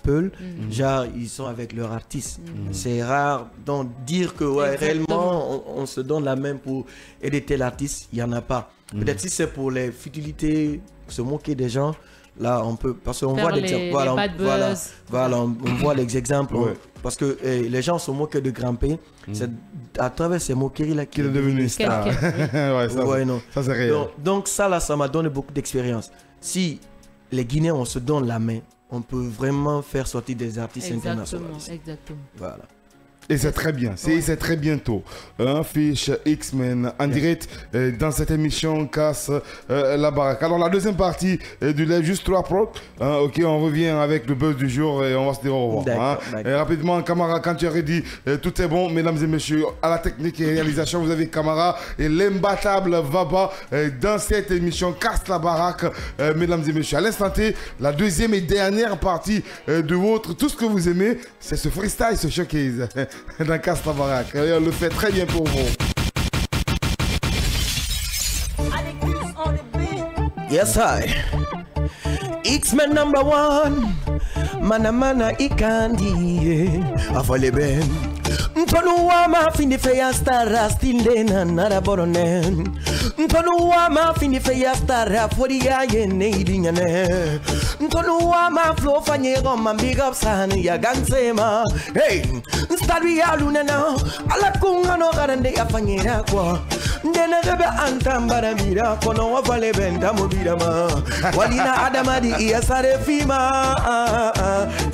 Peul, genre ils sont avec leur artiste. C'est rare donc dire que réellement on se donne la main pour aider tel artiste, il n'y en a pas. Peut-être si c'est pour les futilités, se moquer des gens, là on peut, parce qu'on voit des on voit les exemples, parce que les gens se moquent de Grampé, c'est à travers ces moqueries là qu'il est devenu star. Ça c'est réel. Donc ça là, ça m'a donné beaucoup d'expérience. Si les Guinéens on se donne la main, on peut vraiment faire sortir des artistes internationaux. Exactement. Voilà. Et c'est très bien, c'est très bientôt. Fish X-Men en direct dans cette émission Casse la baraque. Alors la deuxième partie du live, juste 3 procs. Ok, on revient avec le buzz du jour et on va se dire au revoir. Et rapidement, Camara, quand tu as dit tout est bon, mesdames et messieurs, à la technique et réalisation, vous avez Camara et l'imbattable Vaba dans cette émission Casse la baraque, mesdames et messieurs. À l'instant T, la deuxième et dernière partie de votre, tout ce que vous aimez, c'est ce freestyle, ce showcase. Dans Casse la baraque. Et on le fait très bien pour vous. Yes, I. X-Men #1. Mana ikandi. Afale ben. Ntonu wa ma fini fe ya star still de na nara boronen. Ntonuwa ma fini fe ya stara for the ye needingane. Ntonuwa ma flow fanye goma big up san ya gansema. Hey, stari ya lunena ala kunga no garande ya fanyera kwa. Ndena gebe antambara mira kono wafale benda mobira ma. Walina adamadi iya sare fima.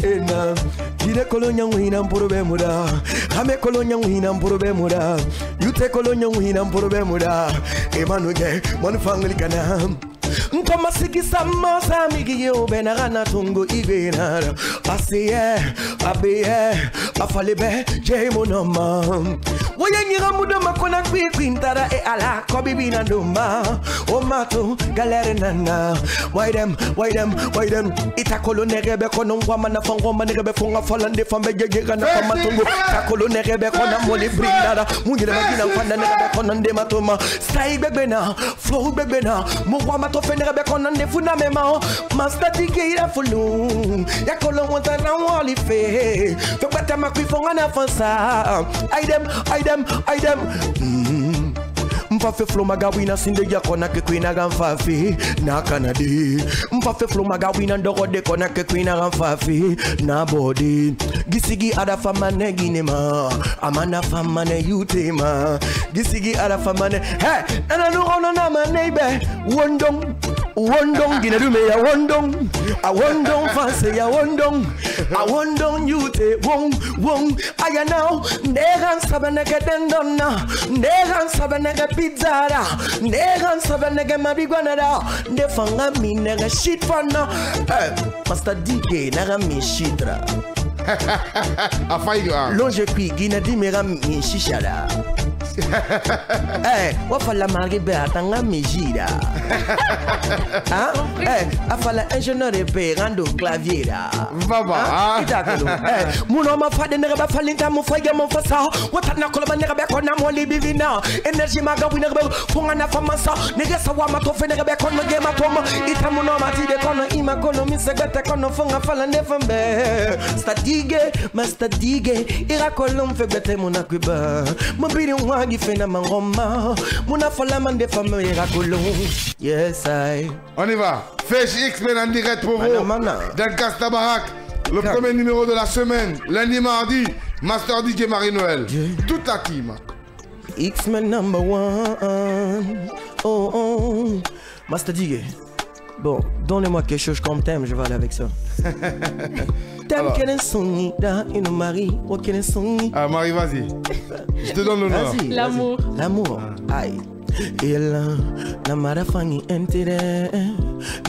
Ena Gide kolonya wina mporobe muda. Hame kolonya wina mporobe muda. Yute kolonya wina mporobe muda. Emanuge manufangli kana. Nkoma sikisa masa migi yo benagana tungo ibenara. Asiye abiye afalebe jemonoma. Wayengira muda makona kwintara e ala kobibina ndumba. Omato galere nana. Why them itakolo negebe kono ngwama na fangoma negebe fonga falande fambe jega na famatungo. Takolo negebe kona moli brinara. Mungire magina fanda negebe kona ndematoma. Stay bebena, flow bebena. Mungwama to fenegebe kona ndefuna mema. Master digira fulu. Yakolo wanta na wali fe. Fekbata makwi fonga na fansa. I them. Mfafe flow magawina sinde ya kona ke kwina gamfafi na kanadi. Mfafe flow magawina ndoko de kona ke kwina gamfafi na body. Gisigi ada famane ginema amana famane yutema. Gisigi ada famane hey ana no ono na manebe wondong gina dume ya wondong a wondong fanse ya wondong a wondong yute wong aya now negan sabaneke dendonna negan sabaneke pizzara negan sabaneke mariguanara ndefanga mi nega shit fana Master DJ naga mi shitra Afaiga longe kui gina dimera mi shishara wafala maribe atanga mijira. Afala ingénieur épée rando clavier da. Baba. Muno ma fade ne ba falinta mo faya mo fasa. Watana koloba ne ba kona mo libivina. Energy maga wina ba funga na famasa. Ne ga sawa ma to fe ne ba kona ge ma toma. Ita muno ma ti de kona ima kono mi se gata kono funga fala ne fambe. Master Dige ira kolom fe bete mo na kuba. Mo biri Gifena mangoma, muna fola mande famille rakolo. Yes I. On y va. Fesh X-Men en direct pour vous. Dans Casse la Baraque. Le premier numéro de la semaine, lundi, mardi. Master DJ Marie-Noël. Toute la team. X-Men number one. Oh. Master DJ. Bon, donnez-moi quelque chose comme thème, je vais aller avec ça. Thème qu'elle est sonnie, une Marie, ou qu'elle est sonnie. Ah, Marie, vas-y. Je te donne l'honneur. L'amour. L'amour. Aïe. Et là, na marafangi intérêt,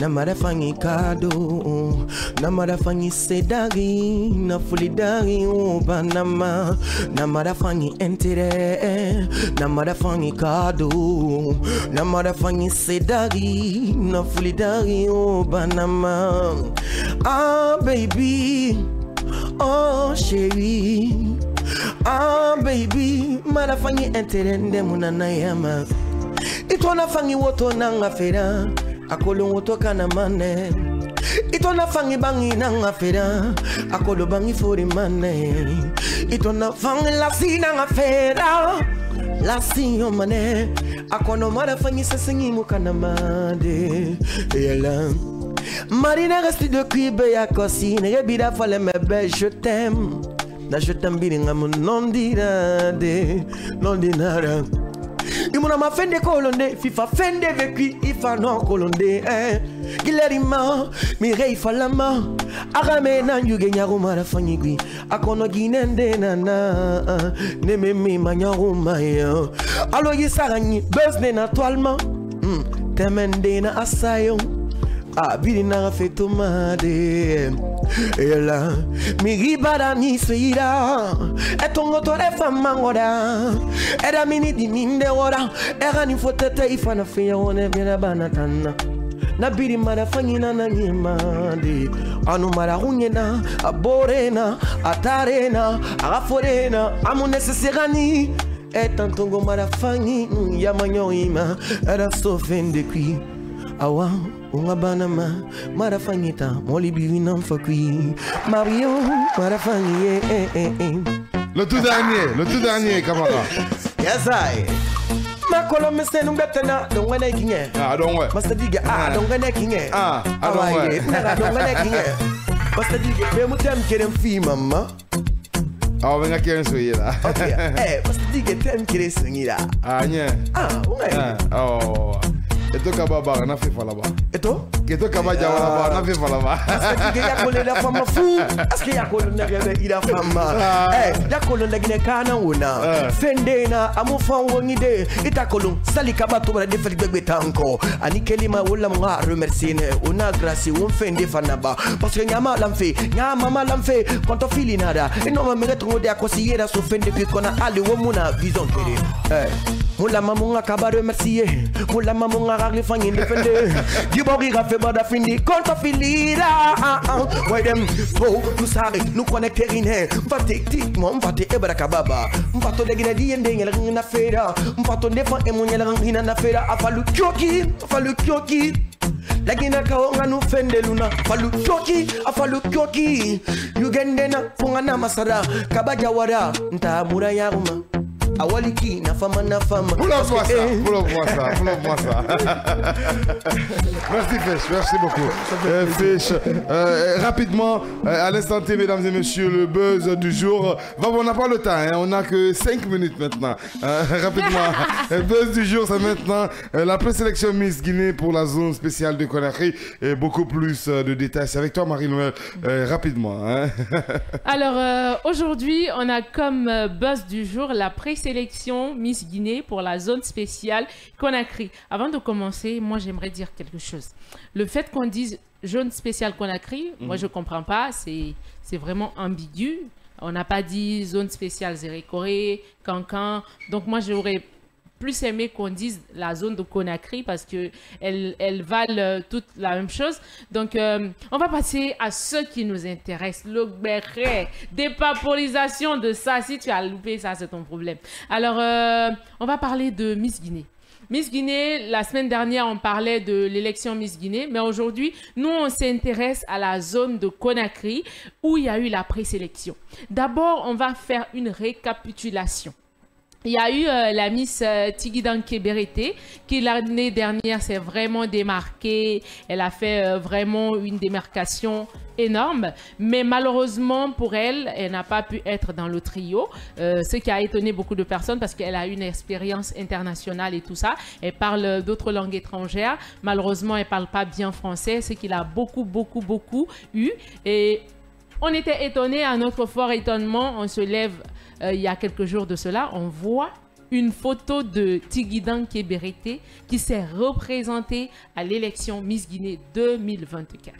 na marafangi cadeau, na marafangi sedari, na fulidari o banama, na marafangi intérêt, na marafangi cadeau, na marafangi sedari, na fulidari o banama. Ah baby, oh chérie, ah baby, marafangi intérêt de munana yama. Itona fangi woto nanga fera akolo woto kana mane itona fangi bangi nanga fera akolo bangi fori mane itona fangi la si nanga fera la si yo mane akono mara fangi sesengi mukana made yela marina resti de cuibe ya cosine rebida fale mebe je t'aime biringa mon non dinara Imuna ma fende kolonde, FIFA fende vekui, ifa non kolonde, Gilerima, mirei falama, Arame na yuge nyaru mara fanyigui, Akono ginende nana, Neme mi manyaruma yo, Alo yisarani, bezne na toalma, Temende na asayo, Biri na feto made, Ela, mi bada ni seira, etongo tore famangora, era mini di minde ora, era ni fotete ifana feya one bina banatana. Na biri mara fanyina na nyemade, anu mara hunyena, aborena, atarena, agaforena, amu necessarani, etantongo mara fanyi, yamanyoima, era sofende qui, awa. Ungabanama, marafanyita, moli bivina mfakui, Mario, marafanye, Le tout dernier, camarade. Yes, I. ma kolom sen betena don't when king Ah don't ouais. Master Diga don't when king Ah don't ouais. Don't when king Master Diga be mu tem kerem fi mama. Ah venga qui est là. OK. Master Diga tem kerem swingira. Ah nya. Ouais. Oh. Et toi kababa na fait là-bas. Et toi? Que toi kababa là-bas, na fait là-bas. Master Diga yakole la femme fou. Est-ce que yakole na ila femme? Yakole na gine kana una. Fende na amufa wongide. Itakolo salika bato ba de feli begbe tanko. Ani kelima wala mga remercier ne. Una grâce on fende fanaba. Parce que nyama lamfe, nyama mama lamfe. Quand on fili nada. Et non me retrouver de conseiller so fende puis qu'on a allé wo muna vision kere. Mula mamunga kaba remercier. Mula mamunga ragli fangi defende. Dibori gafe bada fini quand on fili là. Ouais dem fo nous sare nous connecter ine. Mfate tik mo mfate ebra kababa. Mfato de gine di ende ngela ngina fera. Mfato nefa emunyela ngina na fera afalu kyoki. Lagina kaonga nu fende luna falu kyoki yugendena fungana masara kabaja wara ntamura yaruma awaliki na fama Pour moi ça. Merci Fesh, merci beaucoup. Fesh, rapidement, à l'instant T, mesdames et messieurs, le buzz du jour. On n'a pas le temps, hein, on n'a que 5 minutes maintenant. Rapidement, le buzz du jour, c'est maintenant la présélection Miss Guinée pour la zone spéciale de Conakry. Et beaucoup plus de détails. C'est avec toi Marie-Noël, rapidement. Hein. Alors, aujourd'hui, on a comme buzz du jour la présélection Miss Guinée pour la zone spéciale Conakry. Avant de commencer, moi j'aimerais dire quelque chose. Le fait qu'on dise zone spéciale Conakry, moi je comprends pas, c'est vraiment ambigu. On n'a pas dit zone spéciale Zérékoré, Cancan. Donc moi j'aurais plus aimé qu'on dise la zone de Conakry parce que elles valent toutes la même chose. Donc, on va passer à ce qui nous intéresse. Le béret, dépapolisation de ça. Si tu as loupé ça, c'est ton problème. Alors, on va parler de Miss Guinée. Miss Guinée, la semaine dernière, on parlait de l'élection Miss Guinée, mais aujourd'hui, nous, on s'intéresse à la zone de Conakry où il y a eu la présélection. D'abord, on va faire une récapitulation. Il y a eu la Miss Tigidanké Berete qui l'année dernière s'est vraiment démarquée. Elle a fait vraiment une démarcation énorme. Mais malheureusement pour elle, elle n'a pas pu être dans le trio. Ce qui a étonné beaucoup de personnes parce qu'elle a une expérience internationale et tout ça. Elle parle d'autres langues étrangères. Malheureusement, elle ne parle pas bien français, ce qu'il a beaucoup eu. Et on était étonnés, à notre fort étonnement, on se lève il y a quelques jours de cela, on voit une photo de Tigidanké Berete qui s'est représentée à l'élection Miss Guinée 2024.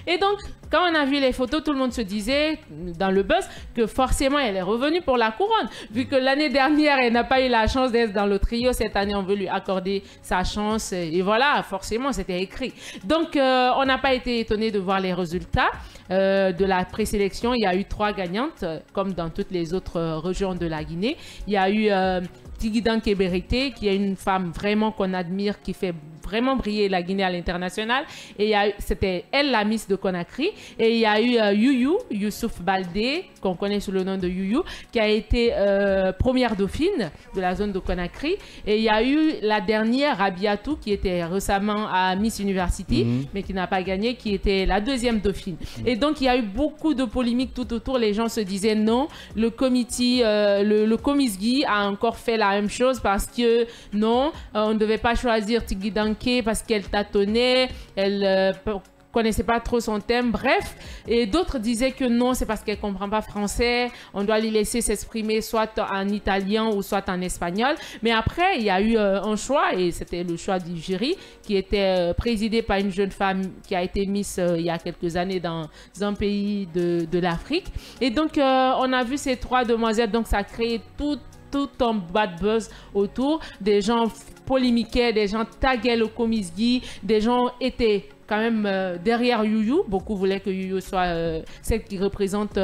Et donc, quand on a vu les photos, tout le monde se disait, dans le buzz, que forcément, elle est revenue pour la couronne. Vu que l'année dernière, elle n'a pas eu la chance d'être dans le trio, cette année, on veut lui accorder sa chance. Et voilà, forcément, c'était écrit. Donc, on n'a pas été étonné de voir les résultats de la présélection. Il y a eu 3 gagnantes, comme dans toutes les autres régions de la Guinée. Il y a eu Tigidanké Berete, qui est une femme vraiment qu'on admire, qui fait vraiment briller la Guinée à l'international. Et c'était elle la Miss de Conakry. Et il y a eu Youssouf Baldé, qu'on connaît sous le nom de Youyou, qui a été première dauphine de la zone de Conakry. Et il y a eu la dernière, Rabiatou, qui était récemment à Miss University, mais qui n'a pas gagné, qui était la 2e dauphine. Et donc, il y a eu beaucoup de polémiques tout autour. Les gens se disaient non, le comité, le Comisgui a encore fait la même chose parce que non, on ne devait pas choisir Tigidanké parce qu'elle tâtonnait, elle connaissait pas trop son thème, bref. Et d'autres disaient que non, c'est parce qu'elle comprend pas français, on doit lui laisser s'exprimer soit en italien ou soit en espagnol. Mais après, il y a eu un choix, et c'était le choix du jury, qui était présidé par une jeune femme qui a été Miss il y a quelques années dans un pays de l'Afrique. Et donc, on a vu ces 3 demoiselles, donc ça a créé tout un bad buzz autour. Des gens polémiquaient, des gens taguaient le Comiskey, des gens étaient quand même derrière Youyou. Beaucoup voulaient que Youyou soit celle qui représente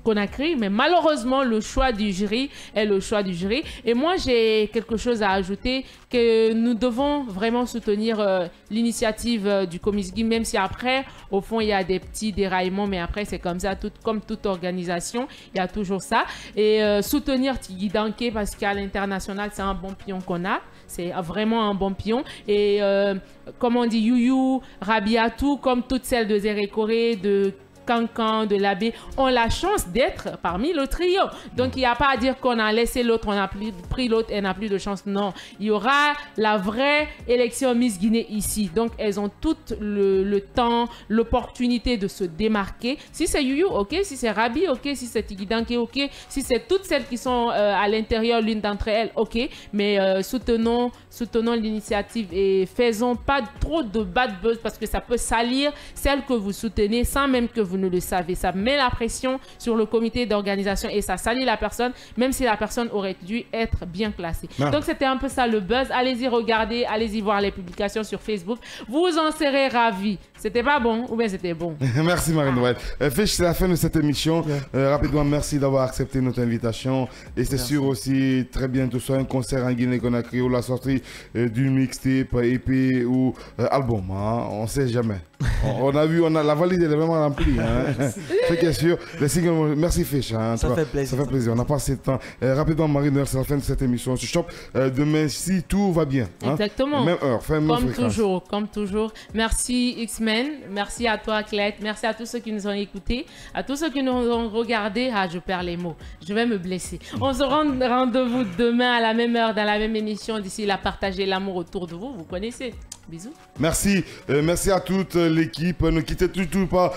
Conakry, mais malheureusement le choix du jury est le choix du jury. Et moi j'ai quelque chose à ajouter, que nous devons vraiment soutenir l'initiative du Comiskey, même si après au fond il y a des petits déraillements, mais après c'est comme ça, comme toute organisation, il y a toujours ça. Et soutenir Tigui Danké, parce qu'à l'international c'est un bon pion qu'on a. C'est vraiment un bon pion. Et comme on dit, Youyou, Rabiatou, comme toutes celles de Zéré Corée, de Cancan, de l'Abbé, ont la chance d'être parmi le trio. Donc, il n'y a pas à dire qu'on a laissé l'autre, on a pris l'autre et n'a plus de chance. Non, il y aura la vraie élection Miss Guinée ici. Donc, elles ont tout le temps, l'opportunité de se démarquer. Si c'est Youyou, ok. Si c'est Rabi, ok. Si c'est Tigui Danké, ok. Si c'est toutes celles qui sont à l'intérieur, l'une d'entre elles, ok. Mais soutenons l'initiative et faisons pas trop de bad buzz, parce que ça peut salir celle que vous soutenez sans même que vous ne le savez. Ça met la pression sur le comité d'organisation et ça salit la personne, même si la personne aurait dû être bien classée. Non. Donc c'était un peu ça le buzz. Allez-y regarder, allez-y voir les publications sur Facebook. Vous en serez ravis. C'était pas bon ou bien c'était bon? Merci Marie-Noël. Fish, c'est la fin de cette émission. Rapidement, merci d'avoir accepté notre invitation. Et c'est sûr aussi, très bientôt, soit un concert en Guinée-Conakry ou la sortie d'une mixtape, EP ou album. Hein? On sait jamais. On a vu, la valise elle est vraiment remplie. Hein? Fait que sûr, les singles, merci Fish. Hein? Ça fait plaisir. Ça fait plaisir. On a passé le temps. Rapidement, Marie-Noël, c'est la fin de cette émission. On se chope demain si tout va bien. Hein? Exactement. Même heure, même fréquence. Comme toujours. Merci X-Men. Merci à toi Clette. Merci à tous ceux qui nous ont écoutés. À tous ceux qui nous ont regardés. Ah, je perds les mots. Je vais me blesser. On se rend rendez-vous demain à la même heure dans la même émission. D'ici là, partagez l'amour autour de vous. Vous connaissez. Bisous. Merci. Merci à toute l'équipe. Ne quittez toujours pas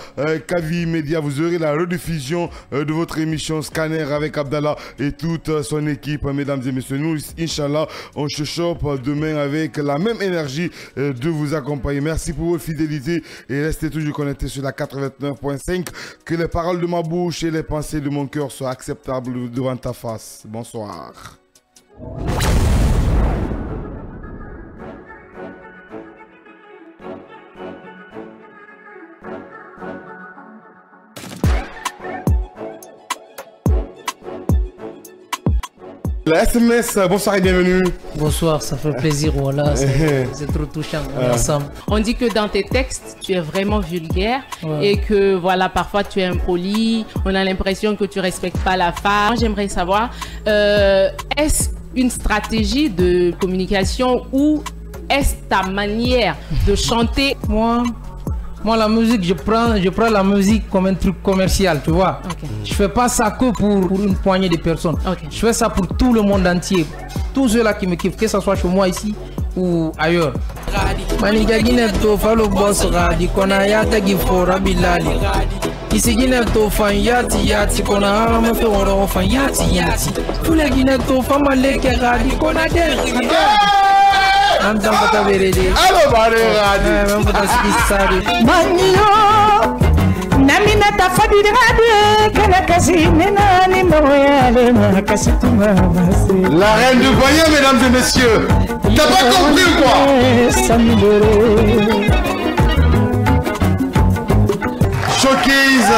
Kavi Media. Vous aurez la rediffusion de votre émission Scanner avec Abdallah et toute son équipe. Mesdames et messieurs, nous, Inch'Allah, on se chope demain avec la même énergie de vous accompagner. Merci pour votre fidélité et restez toujours connectés sur la 89.5. Que les paroles de ma bouche et les pensées de mon cœur soient acceptables devant ta face. Bonsoir. La SMS, bonsoir et bienvenue. Bonsoir, ça fait plaisir, voilà, c'est trop touchant, on est ensemble. On dit que dans tes textes, tu es vraiment vulgaire et que voilà, parfois tu es impoli, on a l'impression que tu respectes pas la femme. J'aimerais savoir, est-ce une stratégie de communication ou est-ce ta manière de chanter? Moi, la musique, je prends la musique comme un truc commercial, tu vois. Okay. Je fais pas ça que pour une poignée de personnes. Okay. Je fais ça pour tout le monde entier. Tous ceux-là qui me kiffent, que ce soit chez moi ici ou ailleurs. Maniga Guineto, Falo Boss Radi, Konayata Gifora Bilali. Ici Guineto, Fan Yati, Kona Arama Fero, Fan Yati. Tous les Guineto, Fama Leke Radi, Konade. Allo Bareradi. Manio Namina Tafadi Radi Kanakasi Nenani Moyale Makasituma. La reine du voyant, mesdames et messieurs. T'as pas compris ou quoi? Showcase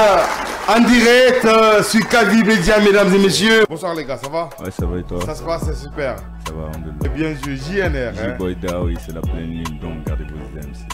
en direct sur Kavi Media, mesdames et messieurs. Bonsoir les gars, ça va? Ouais, ça va et toi? Ça se passe, c'est super. Ça va, on Et bien sûr, JNR. J-Boy Daoui, c'est la pleine lune, donc gardez vos MC.